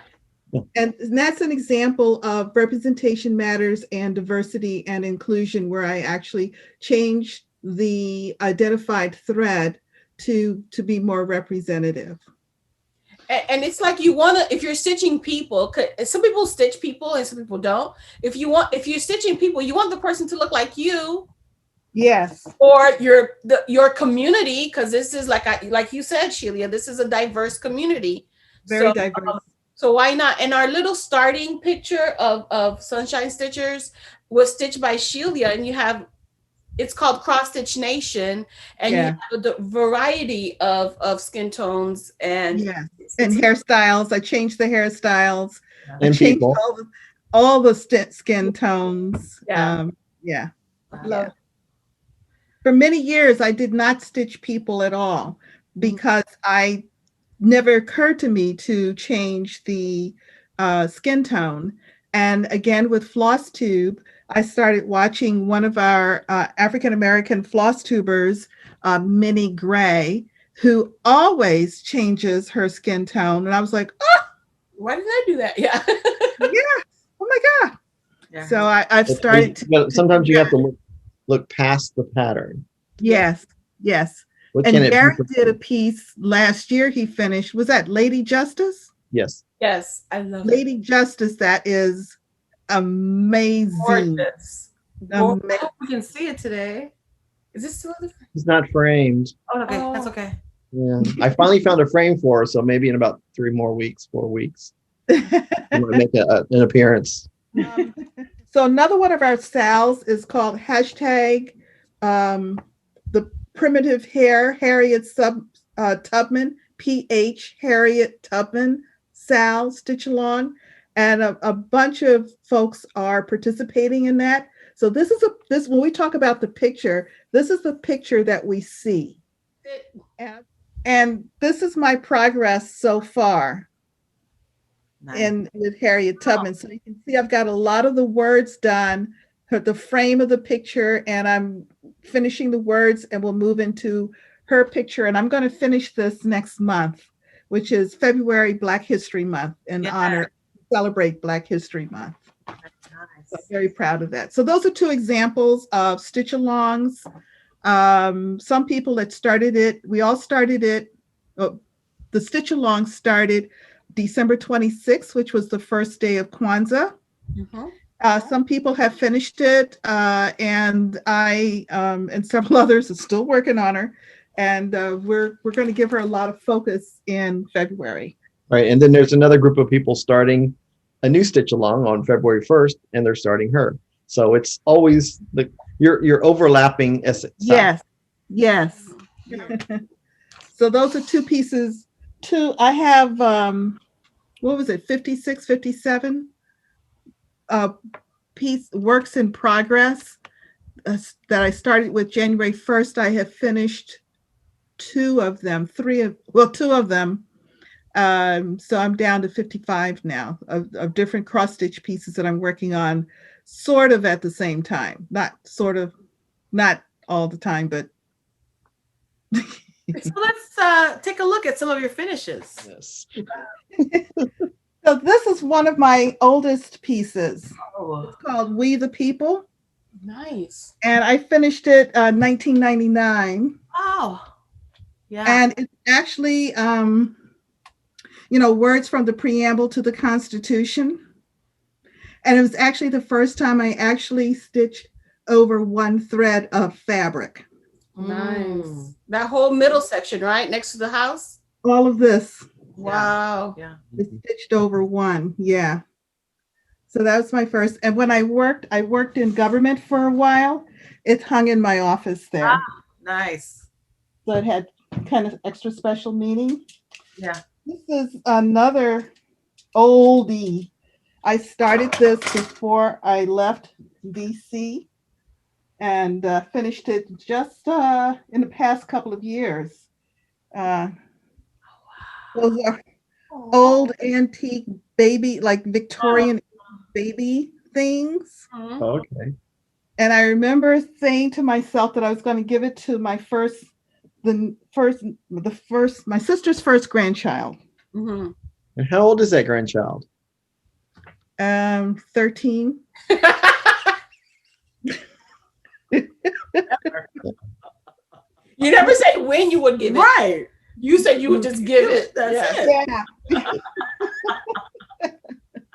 And that's an example of representation matters and diversity and inclusion, where I actually changed the identified thread to be more representative. And it's like you want to, if you're stitching people, 'cause some people stitch people and some people don't. If you're stitching people, you want the person to look like you Yes. or your community, because this is like you said, Shelia, this is a diverse community. Very So diverse. so why not? And our little starting picture of Sunshine Stitchers was stitched by Shelia, and you have, it's called Cross Stitch Nation, and you Yeah. have a variety of skin tones and Yes. And hairstyles. I changed the hairstyles. I And changed people. all the skin tones. Yeah. Yeah. Wow. Yeah. For many years, I did not stitch people at all because I never occurred to me to change the skin tone. And again, with Flosstube, I started watching one of our African American floss tubers, Minnie Gray, who always changes her skin tone. And I was like, oh, Why did I do that? Yeah. yeah, oh my God. Yeah. So I've started to. Sometimes you have to look past the pattern. Yes, yes. What And can it Gary be? did a piece last year. He finished. Was that Lady Justice? Yes. Yes, I love it. Lady Justice. That is amazing. Gorgeous. I hope we can see it today. Is this still the It's not framed. Oh, okay. Oh. That's okay. Yeah. I finally found a frame for her, so maybe in about 4 weeks, I might make an appearance. So another one of our sals is called hashtag the primitive hair, Harriet Tubman, PH Harriet Tubman, Sal Stitch Along. And a bunch of folks are participating in that. So this when we talk about the picture, this is the picture that we see. And this is my progress so far. Nice. And with Harriet Tubman. So you can see I've got a lot of the words done, the frame of the picture, and I'm finishing the words, and we'll move into her picture. And I'm going to finish this next month, which is February Black History Month, in honor, celebrate Black History Month. Nice. So I'm very proud of that. So those are two examples of stitch alongs. Some people that started it, we all started it. The stitch along started December 26th, which was the first day of Kwanzaa. Mhm. Some people have finished it, and I and several others are still working on her. And we're going to give her a lot of focus in February. Right. And then there's another group of people starting a new stitch along on February 1st, and they're starting her. So it's always you're overlapping. Yes, yes. Yeah. So those are two pieces. I have what was it, 56, 57 piece works in progress that I started with January 1st. I have finished two of them. Two of them. So I'm down to 55 now of different cross stitch pieces that I'm working on sort of at the same time. Not all the time, but So let's take a look at some of your finishes. Yes. so this is one of my oldest pieces. Oh, It's called We the People, nice. and I finished it 1999. Oh, yeah. And it's actually words from the preamble to the Constitution. And it was actually the first time I actually stitched over one thread of fabric. Mm. That whole middle section, right next to the house. All of this Wow. Yeah. is stitched over one. Yeah. So that was my first. And when I worked in government for a while. It hung in my office there. Ah, nice. So it had kind of extra special meaning. Yeah. This is another oldie. I started this before I left DC and finished it just in the past couple of years. Those are old antique baby, like Victorian baby things. Mhm. Okay. And I remember saying to myself that I was going to give it to my my sister's first grandchild. Mm-hmm. And how old is that grandchild? 13. You never said when you would give it. Right. You said you would just give it. That's Yeah. it. Yeah. I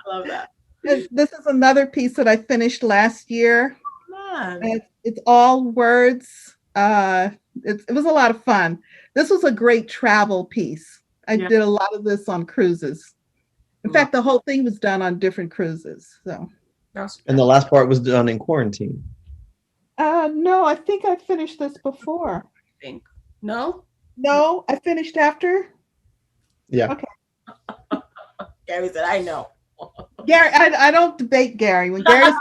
love that. This is another piece that I finished last year. Man. And it's all words. It was a lot of fun. This was a great travel piece. I Yeah. did a lot of this on cruises. In fact, the whole thing was done on different cruises. So, And the last part was done in quarantine. no, I think I finished this before. I think. No? No, I finished after. Yeah. Okay. Gary said, I know. Gary, I don't debate Gary. When Gary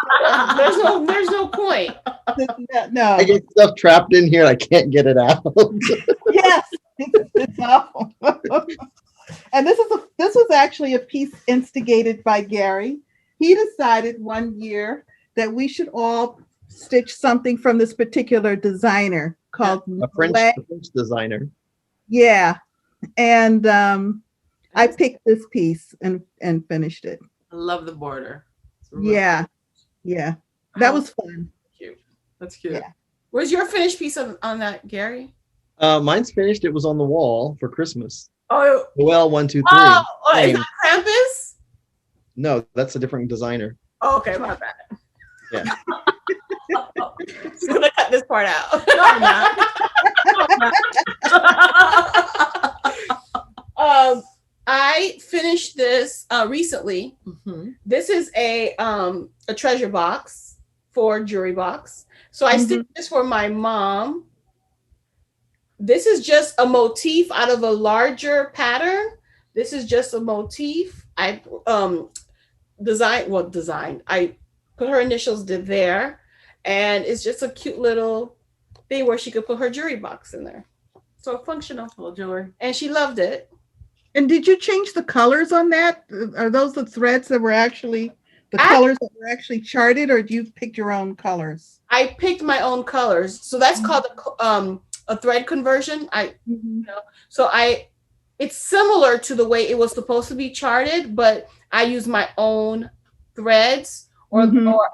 There's no point. no. I get stuff trapped in here. I can't get it out. Yes, it's awful. And this was actually a piece instigated by Gary. He decided one year that we should all stitch something from this particular designer called a French designer. Yeah, and I picked this piece and finished it. I love the border. It's real Yeah, that was fun. cute. That's cute. Yeah. Where's your finished piece on that, Gary? Mine's finished. It was on the wall for Christmas. Oh, Well, 1, 2, 3. Oh, is Same. that Krampus? No, that's a different designer. Oh, okay, my bad. Yeah. Just gonna cut this part out. no, I'm not. I finished this recently. Mhm. This is a treasure box for jewelry box. So I stitched this for my mom. This is just a motif out of a larger pattern. This is just a motif. I designed. I put her initials there, and it's just a cute little thing where she could put her jewelry box in there. So functional. Little jewelry. And she loved it. And did you change the colors on that? Are those the threads that were actually colors that were actually charted, or do you pick your own colors? I picked my own colors. So that's called a thread conversion. It's similar to the way it was supposed to be charted, but I use my own threads or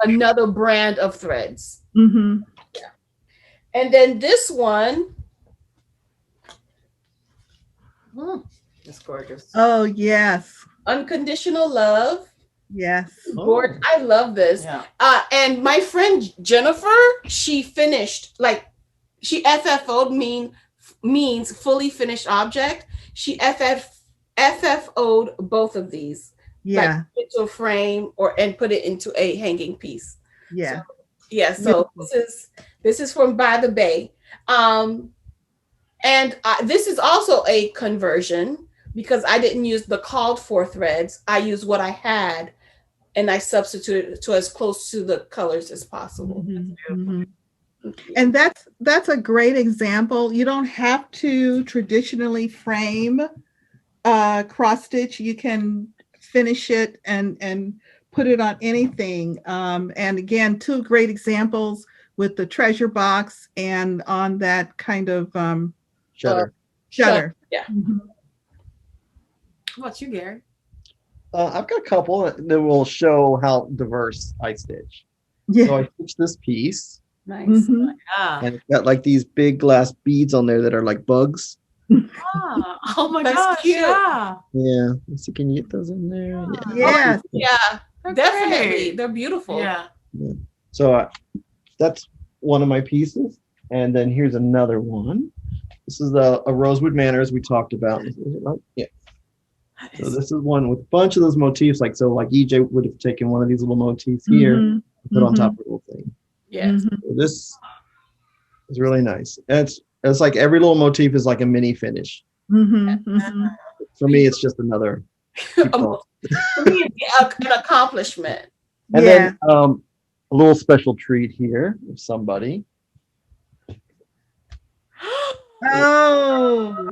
another brand of threads. Mm-hmm. Yeah. And then this one. It's gorgeous. Oh yes. Unconditional Love. Yes. Gorgeous. I love this. Yeah. And my friend Jennifer, she finished, like, she FFO'd means fully finished object. She FFO'd both of these. Like, Yeah. put it into a frame and put it into a hanging piece. So, Yeah. yeah. So this is from By the Bay. And this is also a conversion because I didn't use the called for threads. I used what I had and I substituted to as close to the colors as possible. Mhm. And that's a great example. You don't have to traditionally frame cross stitch. You can finish it and put it on anything. And again, two great examples with the treasure box and on that kind of Shutter. shutter. Yeah. Mhm. How about you, Gary? I've got a couple that will show how diverse I stitch. Yeah. So I stitched this piece, Nice. Mhm. Yeah. and it's got like these big glass beads on there that are like bugs. Ah, oh my That's gosh. cute. Yeah. Yeah. Let's see, can you get those in there? Yeah. Yes. Yeah, They're definitely. great. They're beautiful. Yeah. So that's one of my pieces. And then here's another one. This is a Rosewood Manor, as we talked about. Is it right? Yeah. So this is one with a bunch of those motifs. Like EJ would have taken one of these little motifs here, Mhm. put on top of the little thing. Yes. Mhm. So this is really nice. And it's like every little motif is like a mini finish. Mhm. Mhm. For me, it's just another. For me, it's an accomplishment. And Yeah. then a little special treat here of somebody. Oh.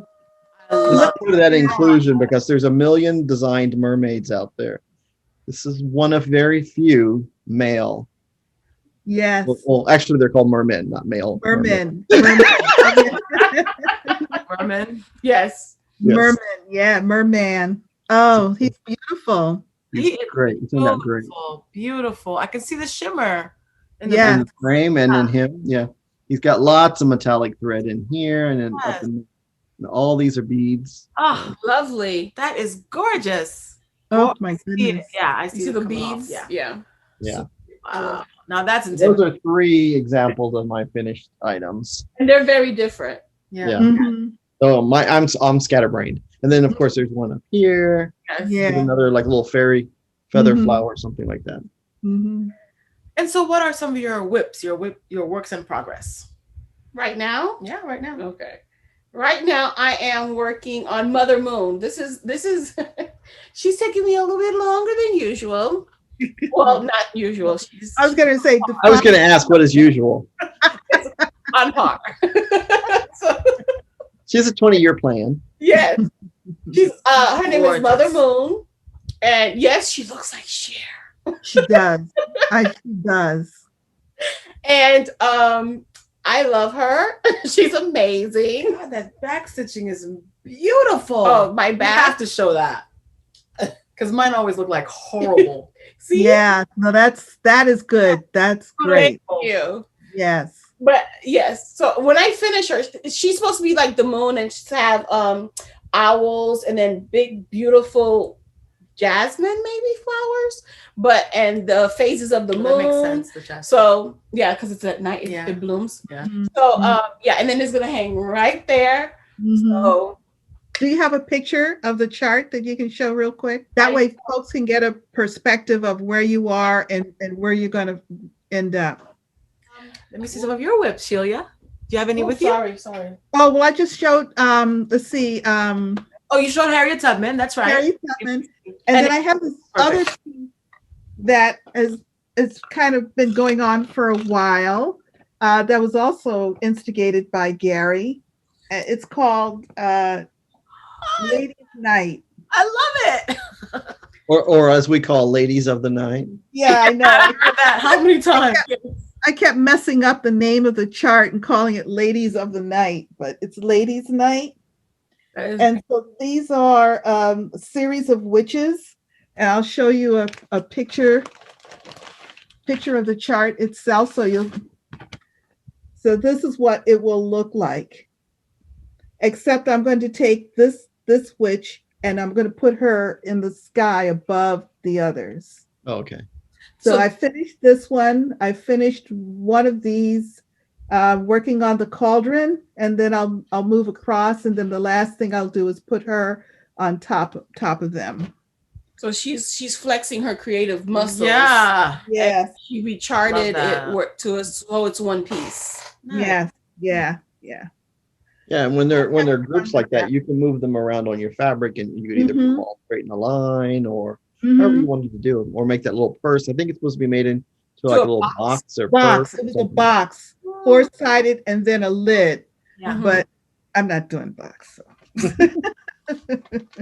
I This is love part of that inclusion because there's a million designed mermaids out there. This is one of very few male. Yes. Well, actually, they're called mermen, not male. Merman. Merman. Yes. Yes. Merman. Yeah, merman. Oh, he's beautiful. He's He is great. He's in that great. beautiful. Beautiful. I can see the shimmer. In Yeah. In the frame and in him, yeah. He's got lots of metallic thread in here and then up Yes. in and all these are beads. Oh, Lovely. that is gorgeous. Oh my I see it. goodness. Yeah, I You see, see it the coming off. beads? Yeah. Yeah. Yeah. Wow. Now that's Those intimidating. are 3 examples of my finished items. And they're very different. Yeah. Yeah. Mhm. So I'm scatterbrained. And then of course there's one up here. Yes. There's Yeah. another like little fairy feather Mhm. flower or something like that. Mhm. And so, what are some of your your works in progress? Right now? Yeah, right now. Okay. Right now I am working on Mother Moon. This is she's taking me a little bit longer than usual. Well, not usual. She's I was going to say, I was going to ask what is usual. on par. So, She has a 20-year plan. yes. She's her name is Gorgeous. Mother Moon. And yes, she looks like Cher. she does. She does. And I love her. She's amazing. God, that back stitching is beautiful. Oh, my You have back. to show that because mine always look like horrible. See? Yeah. No, that is good. That's great. Thank you. Yes. But yes, so when I finish her, she's supposed to be like the moon and she's have owls and then big, beautiful jasmine, maybe flowers, and the phases of the That moon. makes sense. The chest. So yeah, because it's at night, Yeah. it blooms. Yeah. So yeah, and then it's gonna hang right there. Mhm. So Do you have a picture of the chart that you can show real quick? That way folks can get a perspective of where you are and where you're going to end up. Let me see some of your whips, Shelia. Do you have any with you? sorry. Oh, well, I just showed, let's see, Oh, you showed Harriet Tubman. That's right. Harry Tubman. And then I have this other piece that is kind of been going on for a while. That was also instigated by Gary. It's called Ladies Night. I love it. Or as we call ladies of the night. Yeah, I know. I heard that how many times? I kept messing up the name of the chart and calling it Ladies of the Night, but it's Ladies Night. And so these are a series of witches, and I'll show you a picture of the chart itself. So this is what it will look like. Except I'm going to take this witch and I'm going to put her in the sky above the others. Oh, okay. So So I finished this one. I finished one of these, working on the cauldron, and then I'll move across, and then the last thing I'll do is put her on top of them. so she's flexing her creative muscles. Yeah. And Yes, she Love recharted it that. to us so it's one piece. Nice. yes, yeah, yeah. Yeah, and when they're groups Fun with like that, you can move them around on your fabric, and you could either put them Mhm. all straight in a line, or however you Mhm. wanted to do it, or make that little purse. I think it's supposed to be made into To like a a little box. box or purse Box. or It was a something. box, four-sided, and then a lid. Yeah. Mhm. But I'm not doing box. So.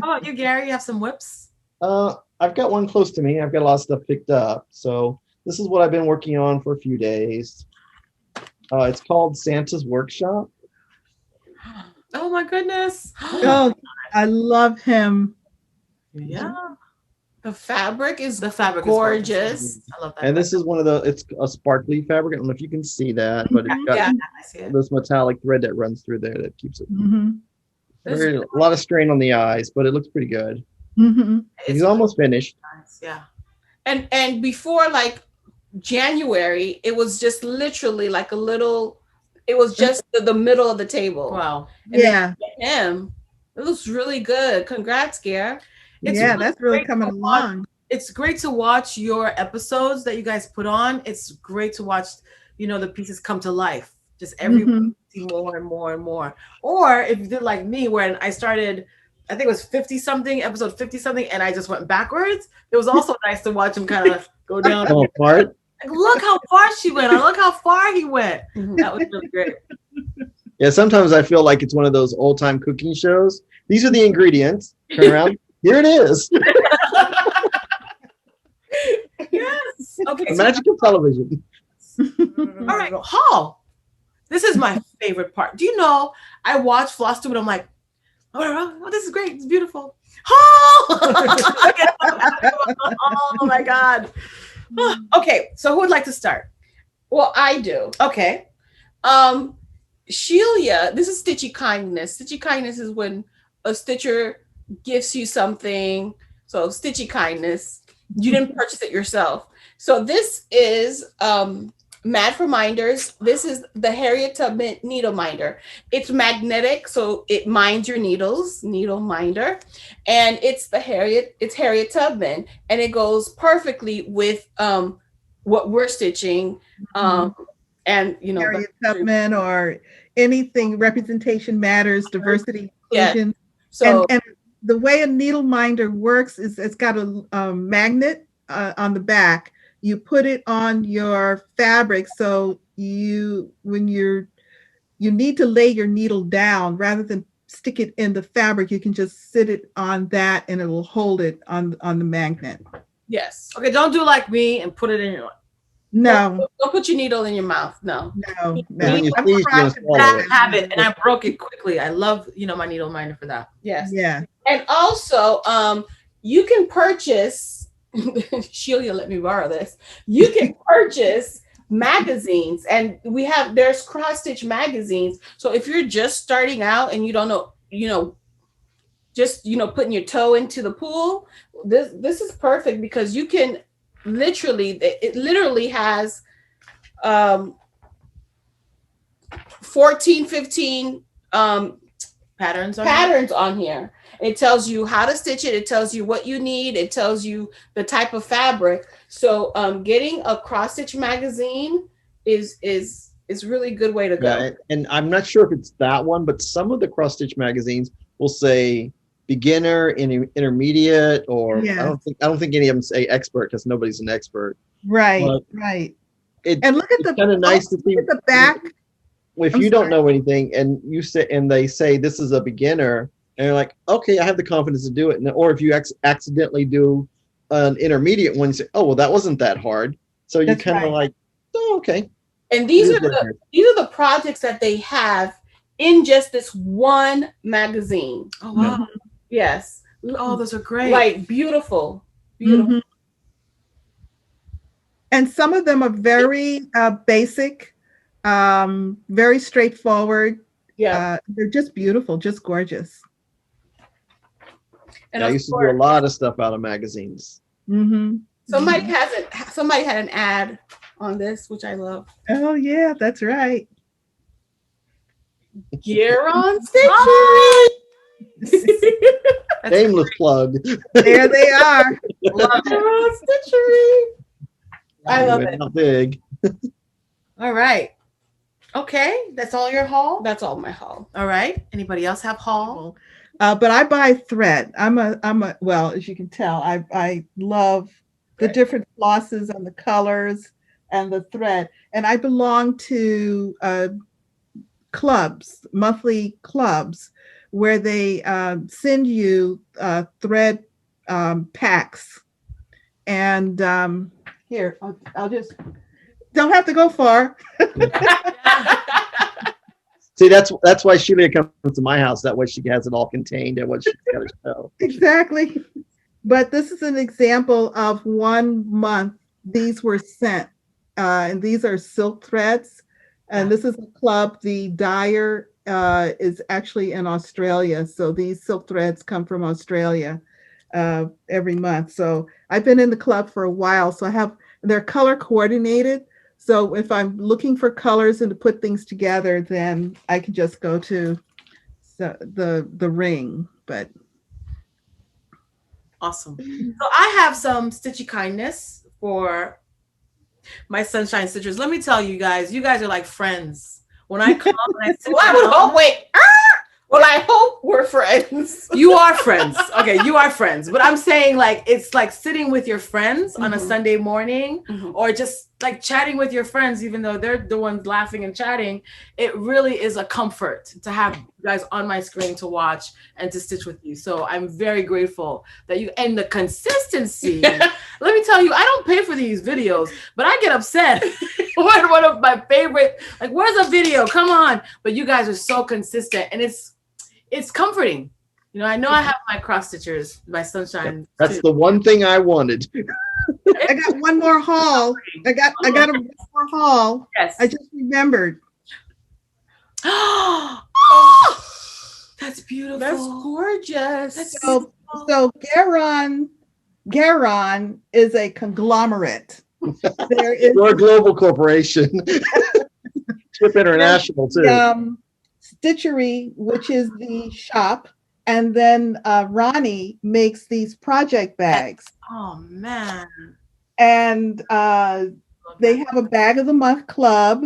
How about you, Gary? You have some whips? I've got one close to me. I've got a lot of stuff picked up. So this is what I've been working on for a few days. It's called Santa's Workshop. Oh my goodness. Oh, I love him. Yeah. The fabric is The fabric gorgeous. is gorgeous. I love that. And this is one of the, it's a sparkly fabric. I don't know if you can see that, but it's Mhm. got Yeah, I see it. this metallic thread that runs through there that keeps it Mhm. a lot of strain on the eyes, but it looks pretty good. Mhm. He's almost finished. nice. Yeah. And before like January, it was just literally like a little. It was just the middle of the table. Wow. And Yeah, then him, it was really good. Congrats, Gare. It's yeah, really that's really great coming to watch. along. It's great to watch your episodes that you guys put on. It's great to watch, the pieces come to life. Just every week, Mhm. see more and more and more. Or if you did like me, when I started, I think it was 50 something, episode 50 something, and I just went backwards. It was also nice to watch him kind of go down. Come apart. Like, look how far she went. Or look how far he went. Mhm. That was really great. Yeah, sometimes I feel like it's one of those old time cooking shows. These are the ingredients. Turn around. Here it is. Yes. Okay. The magic of television. All right, Hall. This is my favorite part. Do you know I watch Flosstube and I'm like, oh, this is great. It's beautiful. Hall. Oh my God. Okay, so who would like to start? Well, I do. Okay. Shelia, this is Stitchy kindness. Stitchy kindness is when a stitcher gifts you something. So Stitchy kindness. You didn't purchase it yourself. So this is Mad for Minders. This is the Harriet Tubman needle minder. It's magnetic, so it minds your needles, needle minder. And it's Harriet Tubman. And it goes perfectly with what we're stitching. And Harriet Tubman or anything, representation matters, diversity, Yeah. inclusion. so And the way a needle minder works is it's got a magnet on the back. You put it on your fabric, so you need to lay your needle down rather than stick it in the fabric. You can just sit it on that, and it will hold it on the magnet. yes. Okay, don't do like me and put it in your. No, Don't put your needle in your mouth. No. no, And when no. you I'm sneeze, you're gonna proud to swallow that it. habit, and I broke it quickly. I love, my needle minder for that. Yes. Yeah. And also, you can purchase, Sheila, let me borrow this. You can purchase magazines, and there's cross stitch magazines. So if you're just starting out and you don't know, just, putting your toe into the pool, this is perfect because you can it literally has 14, 15 Patterns on here. It tells you how to stitch it. It tells you what you need. It tells you the type of fabric. So getting a cross stitch magazine is really good way to go. Yeah, and I'm not sure if it's that one, but some of the cross stitch magazines will say beginner, intermediate, or Yeah. I don't think any of them say expert because nobody's an expert. Right, But right. It, And look at it's kind of nice to see look at the back. if I'm you don't sorry. know anything and you sit and they say this is a beginner and you're like, okay, I have the confidence to do it. Or if you accidentally do an intermediate one, you say, oh, well, that wasn't that hard. So you That's kind of right. like, oh, okay. And these It are is what it is. these are the projects that they have in just this one magazine. Oh wow. Yes. Oh, those are great. Like beautiful. Beautiful. Mhm. And some of them are very basic, very straightforward. Yeah. They're just beautiful, just gorgeous. And Yeah, I of used to do course, a lot of stuff out of magazines. Hmm. Somebody had an ad on this, which I love. Oh yeah, that's right. Gear on Stitchery. Shameless plug. There they are. Love Gear it. on Stitchery. I love Went it. out big. All right. Okay, that's all your haul. That's all my haul. All right. Anybody else have haul? But I buy thread. I'm a well, as you can tell, I love the Right. different flosses and the colors and the thread. And I belong to clubs, monthly clubs, where they send you thread packs. And here, I'll just don't have to go far. See, that's why Sheila comes to my house. That way she has it all contained and what she's got to show. Exactly. But this is an example of 1 month. These were sent, and these are silk threads. And this is a club. The dyer is actually in Australia. So these silk threads come from Australia every month. So I've been in the club for a while. So they're color coordinated. So if I'm looking for colors and to put things together, then I can just go to the ring. But Awesome. So I have some Stitchy kindness for my sunshine stitchers. Let me tell you guys are like friends. When I come and I sit Well, I would down- hope. Wait. Well, I hope we're friends. You are friends. Okay, you are friends. But I'm saying like it's like sitting with your friends on a Mhm. Sunday morning Mhm. or just like chatting with your friends, even though they're the ones laughing and chatting. It really is a comfort to have you guys on my screen to watch and to stitch with you. So I'm very grateful that you and the consistency. Let me tell you, I don't pay for these videos, but I get upset when one of my favorite, like, where's a video? Come on. But you guys are so consistent and it's comforting. You know, I know I have my cross stitchers, my sunshine. That's too. the one thing I wanted. I got one more haul. I got one more haul. Yes. I just remembered. Oh, that's beautiful. That's gorgeous. That's So beautiful. so Garon is a conglomerate. There is We're a global corporation. Chip International too. Stitchery, which is the shop, and then Ronnie makes these project bags, Oh man. and they have a bag of the month club,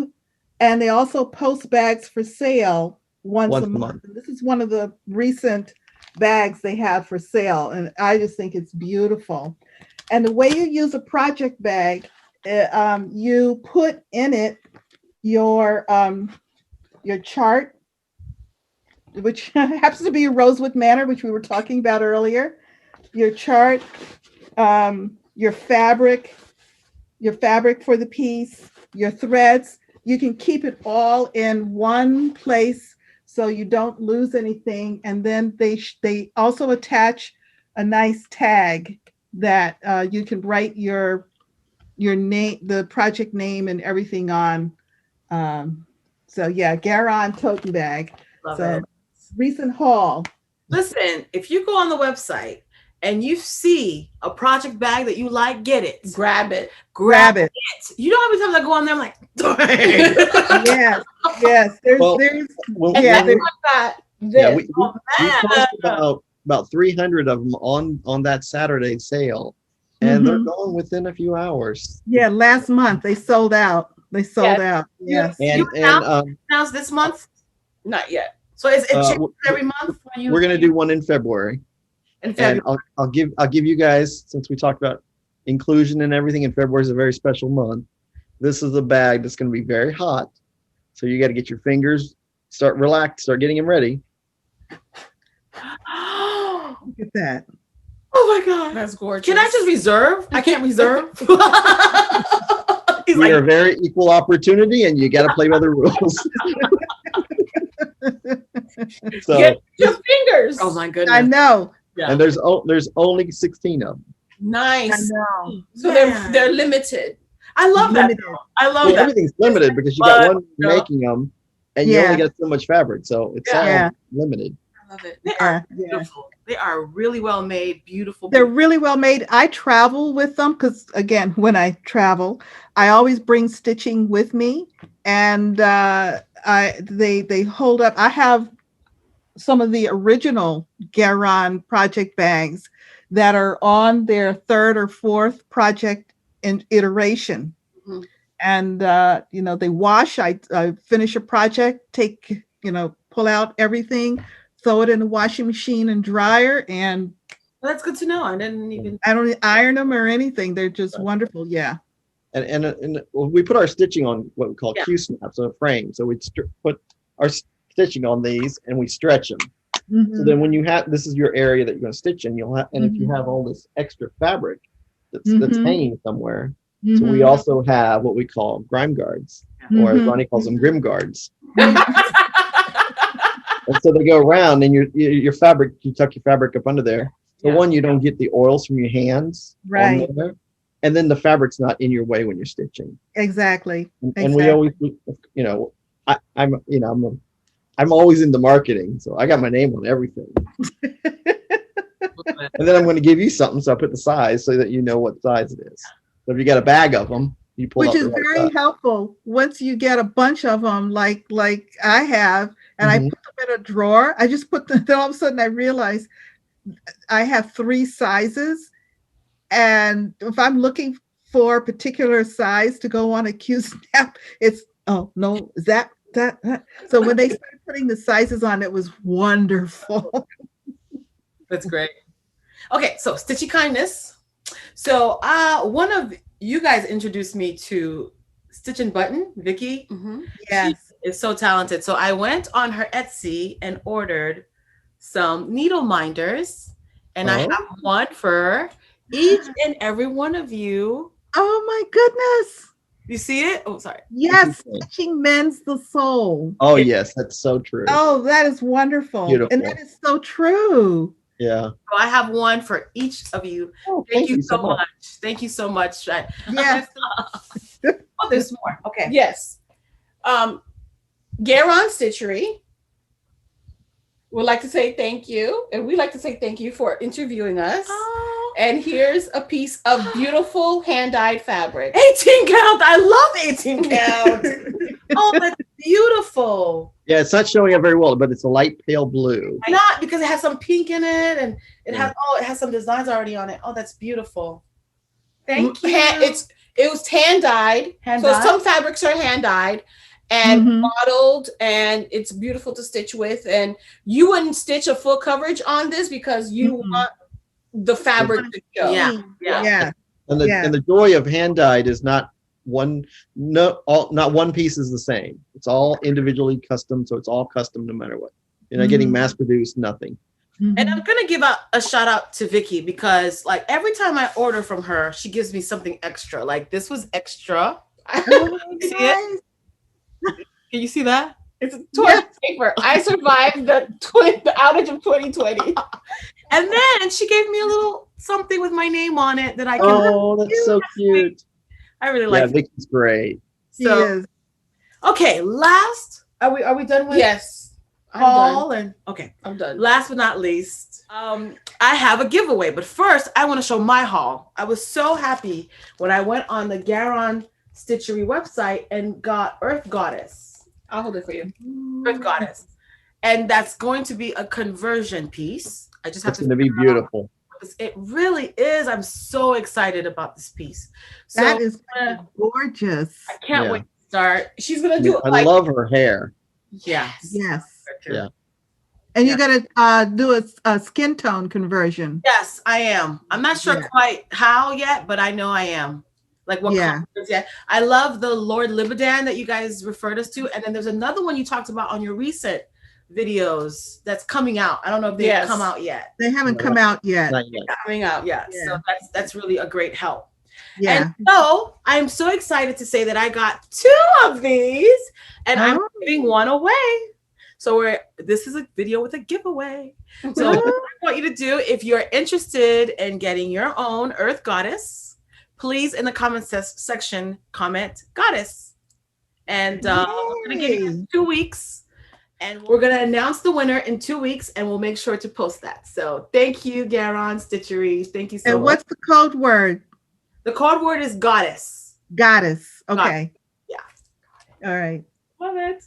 and they also post bags for sale once a month. And this is one of the recent bags they have for sale, and I just think it's beautiful. And the way you use a project bag, you put in it your chart, which happens to be a rosewood manor, which we were talking about earlier. Your chart, your fabric for the piece, your threads. You can keep it all in one place so you don't lose anything. And then they also attach a nice tag that you can write your name, the project name, and everything on. So yeah, Garon tote bag. Love So it. recent haul. Listen, if you go on the website and you see a project bag that you like, get it. Grab it. Grab it. You know how many times I go on there, I'm like, dang. Yes, yes. There's Well, there's Well, Yeah, when there- Got this. yeah, we Oh, posted about 300 of them on that Saturday sale, and they're Mhm. gone within a few hours. yeah, last month they sold out. They sold Yes. out. Yes. And You and Announced this month. Not yet. So it changes w- every month when you we're gonna do one in February, in and February. I'll give you guys, since we talked about inclusion and everything, and February is a very special month. This is a bag that's gonna be very hot, so you got to get your fingers, start getting them ready. Oh Look at that. my god. That's gorgeous. Can I just reserve? I can't reserve. He's We like, are very equal opportunity, and you got to play by the rules. So, Get your fingers? oh my I goodness. know. Yeah. and there's only 16 of them. I Nice. know. So Man. they're limited. I love that. Limited. Though. I love Well, that. everything's limited because you got But, one you know, making them, and you Yeah. only get so much fabric, so it's all Yeah. limited. I love it. They Yeah, are yeah. beautiful. They are really well made, beautiful. They're really well made. I travel with them because, again, when I travel, I always bring stitching with me, and they hold up. I have some of the original Garon project bags that are on their third or fourth project in iteration. Mhm. And they wash. I finish a project, take, pull out everything, throw it in the washing machine and dryer, and Well, that's good to know. I didn't even. I don't iron them or anything. They're just Right. wonderful. Yeah. And we put our stitching on what we call Yeah. Q snaps on a frame. So we'd put our stitching on these and we stretch them. So Mhm. then when you have, this is your area that you're going to stitch in, you'll have, and if you Mhm. have all this extra fabric that's Mhm. hanging somewhere. So we Mhm. also have what we call grime guards, or as Mhm. Ronnie calls them, grim guards. Mhm. And so they go around, and your fabric, you tuck your fabric up under there. So Yeah. one, you don't get the oils from your hands Right. on there, and then the fabric's not in your way when you're stitching. Exactly. And we always, I'm always into marketing, so I got my name on everything. And then I'm going to give you something, so I put the size so that you know what size it is. So if you got a bag of them, you pull Which out is the right very size. helpful once you get a bunch of them, like I have, and I Mhm. put them in a drawer. I just put them. Then all of a sudden, I realize I have 3 sizes, and if I'm looking for a particular size to go on a Q snap, it's no, is that. So when they started putting the sizes on, it was wonderful. That's great. Okay, so Stitchy Kindness. So one of you guys introduced me to Stitch and Button, Vicky. Mhm. She Yes. is so talented. So I went on her Etsy and ordered some needle minders, and I Oh, have one for each and every one of you. Oh my goodness. You see it? Oh, sorry. Yes, interesting. stitching mends the soul. Oh, yes, that's so true. Oh, that is wonderful. And Beautiful. that is so true. Yeah. So I have one for each of you. Oh, Thank you so so much. Thank you so much. Yes. Oh, there's more. Okay. Yes. Garon Stitchery would like to say thank you, and we'd like to say thank you for interviewing us. Oh, And here's a piece of beautiful hand-dyed fabric. 18 count. I love 18 count. Oh, that's beautiful. Yeah, it's not showing up very well, but it's a light pale blue. Not because it has some pink in it, and it Yeah. has some designs already on it. Oh, that's beautiful. Thank you. It was hand-dyed. Hand So dyed? some fabrics are hand-dyed and Mhm. modeled, and it's beautiful to stitch with. And you wouldn't stitch a full coverage on this because you Mhm. want the fabric to show. Yeah. Yeah. And the joy of hand dyed is not one piece is the same. It's all individually custom, so it's all custom no matter what. You're not getting Mhm. mass produced, nothing. Mhm. And I'm gonna give a shout out to Vicky because like every time I order from her, she gives me something extra. Like this was extra. Oh, See it? nice. Can you see that? It's toilet paper. I survived the outage of 2020. And then she gave me a little something with my name on it that I can. Oh, that's so cute. I really Yeah, like. Vicky's great. She So is. okay, last are we done with Yes, I'm Paul done. and okay. I'm done. Last but not least, I have a giveaway. But first, I want to show my haul. I was so happy when I went on the Garon Stitchery website and got Earth Goddess. I'll hold it for you. Earth Goddess. And that's going to be a conversion piece. I just have It's to going to be figure out beautiful. what it really is. I'm so excited about this piece. So That is gorgeous. I can't Yeah. wait to start. She's gonna do it I like love her hair. Yes. Yes. Yeah. And you're going to do a skin tone conversion. Yes, I am. I'm not sure Yeah. quite how yet, but I know I am. Like what Yeah. colors yet. I love the Lord Libidan that you guys referred us to. And then there's another one you talked about on your recent videos that's coming out. I don't know if they've Yes. come out yet. They haven't No, come out yet. Not yet. Coming out, yeah. Yeah. So that's really a great help. Yeah. And so I'm so excited to say that I got 2 of these and I'm Oh. giving one away. So this is a video with a giveaway. So what I want you to do, if you're interested in getting your own Earth Goddess, please in the comment section comment Goddess. And we're gonna give you Yay. 2 weeks. And We're going to announce the winner in 2 weeks, and we'll make sure to post that. So thank you, Garon Stitcheries. Thank you so And much. what's the code word? The code word is goddess. Goddess. Goddess. Okay. Yeah. All right. Love it.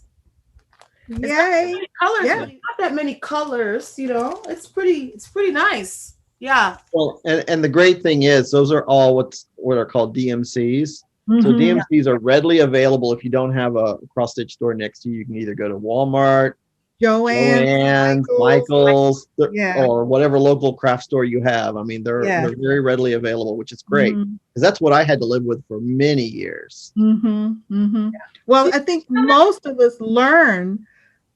Yay. Colors. Yeah. Not that many colors, you know. It's pretty nice. Yeah. Well, and the great thing is those are all what are called DMCs. So Mhm. DMCs are readily available. If you don't have a cross stitch store next to you, you can either go to Walmart, Joanne. Joann's, Michael's. Michael's, Yeah. or whatever local craft store you have. I mean, Yeah. they're very readily available, which is great Mhm. because that's what I had to live with for many years. Mhm. Mhm. Well, I think most of us learn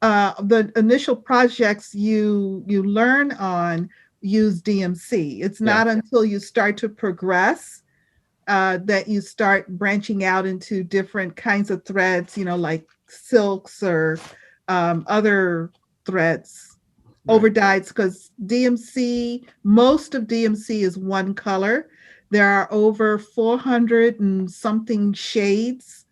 the initial projects you learn on use DMC. It's not until you start to progress that you start branching out into different kinds of threads, you know, like silks or other threads, over dyes, because DMC, most of DMC is one color. There are over 400 and something shades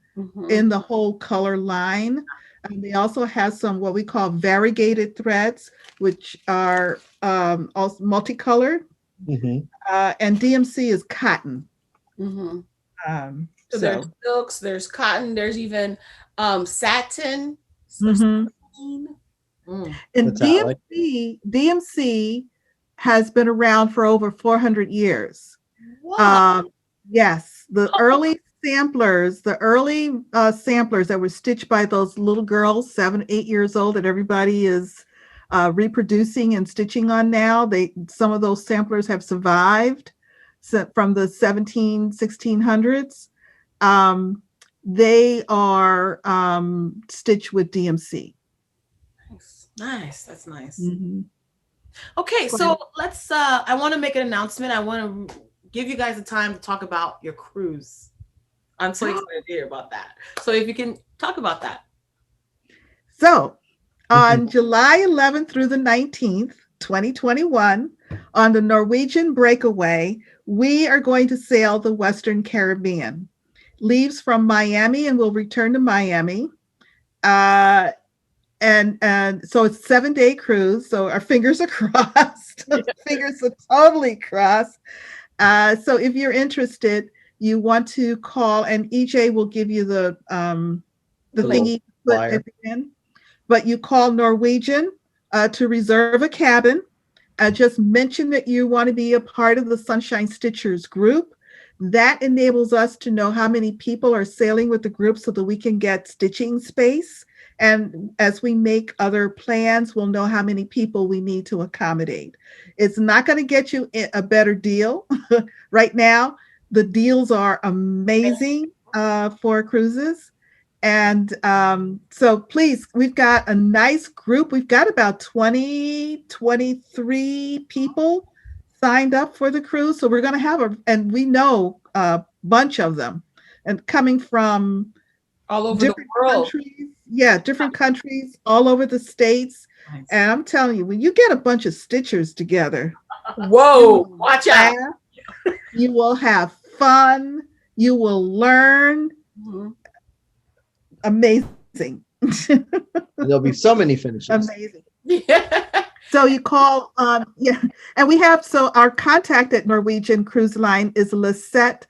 in the whole color line. And they also have some what we call variegated threads, which are also multicolored. Mm-hmm. And DMC is cotton. Mm-hmm. So So there's silks, there's cotton, there's even satin. Mhm. And Metallic. DMC has been around for over 400 years. Wow. Yes, the early samplers that were stitched by those little girls, 7, 8 years old, that everybody is reproducing and stitching on now. Some of those samplers have survived from the 1600s. They are stitched with DMC. Nice. That's nice. Mm-hmm. Okay, so let's I want to make an announcement. I want to give you guys the time to talk about your cruise. I'm so excited to hear about that. So if you can talk about that. So on July 11th through the 19th, 2021, on the Norwegian Breakaway, we are going to sail the Western Caribbean. Leaves from Miami and will return to Miami. And so it's a 7-day cruise. So our fingers are crossed. Fingers are totally crossed. So if you're interested, you want to call, and EJ will give you the thingy put at the end. But you call Norwegian to reserve a cabin. Just mention that you want to be a part of the Sunshine Stitchers group. That enables us to know how many people are sailing with the group so that we can get stitching space. And as we make other plans, we'll know how many people we need to accommodate. It's not going to get you a better deal. Right now, the deals are amazing for cruises. And so please, we've got a nice group. We've got about 23 people signed up for the cruise. So we're going to have and we know a bunch of them, and coming from all over the world. Countries. Yeah, different countries all over the states. Nice. And I'm telling you, when you get a bunch of stitchers together, whoa, watch out. You will have fun. You will learn. Amazing. There'll be so many finishes. Amazing. Yeah. So you call, and we have, so our contact at Norwegian Cruise Line is Lisette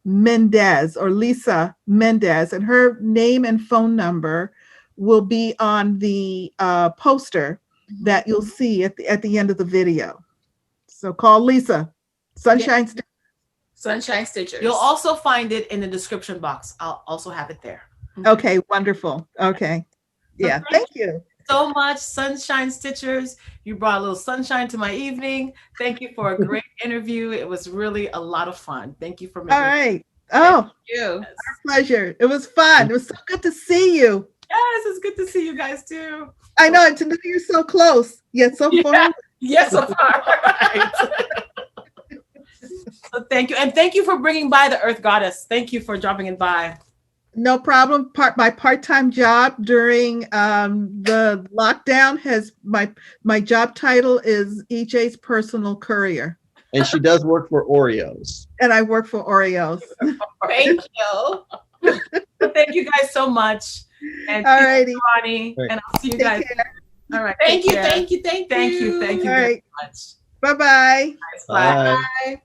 Mendez, or Lisa Mendez, and her name and phone number will be on the poster that you'll see at the end of the video. So call Lisa. Sunshine Stitchers. Sunshine Stitchers. You'll also find it in the description box. I'll also have it there. Okay, wonderful. Okay. Yeah, thank you so much, Sunshine Stitchers. You brought a little sunshine to my evening. Thank you for a great interview. It was really a lot of fun. Thank you for making All right. Oh, thank you. Our pleasure. It was fun. It was so good to see you. Yes, it's good to see you guys too. I know, and to know you're so close, yet so far. Yes, so far. Right. So thank you. And thank you for bringing by the Earth Goddess. Thank you for dropping it by. No problem. My part-time job during the lockdown has my job title is EJ's personal courier. And she does work for Oreos. And I work for Oreos. Thank you. Thank you guys so much. And All righty. Bonnie, Right. and I'll see you Take guys. care. All right. Thank take you, care. thank you, thank you. Thank you All very right. much. Bye-bye. Bye. Bye. Bye.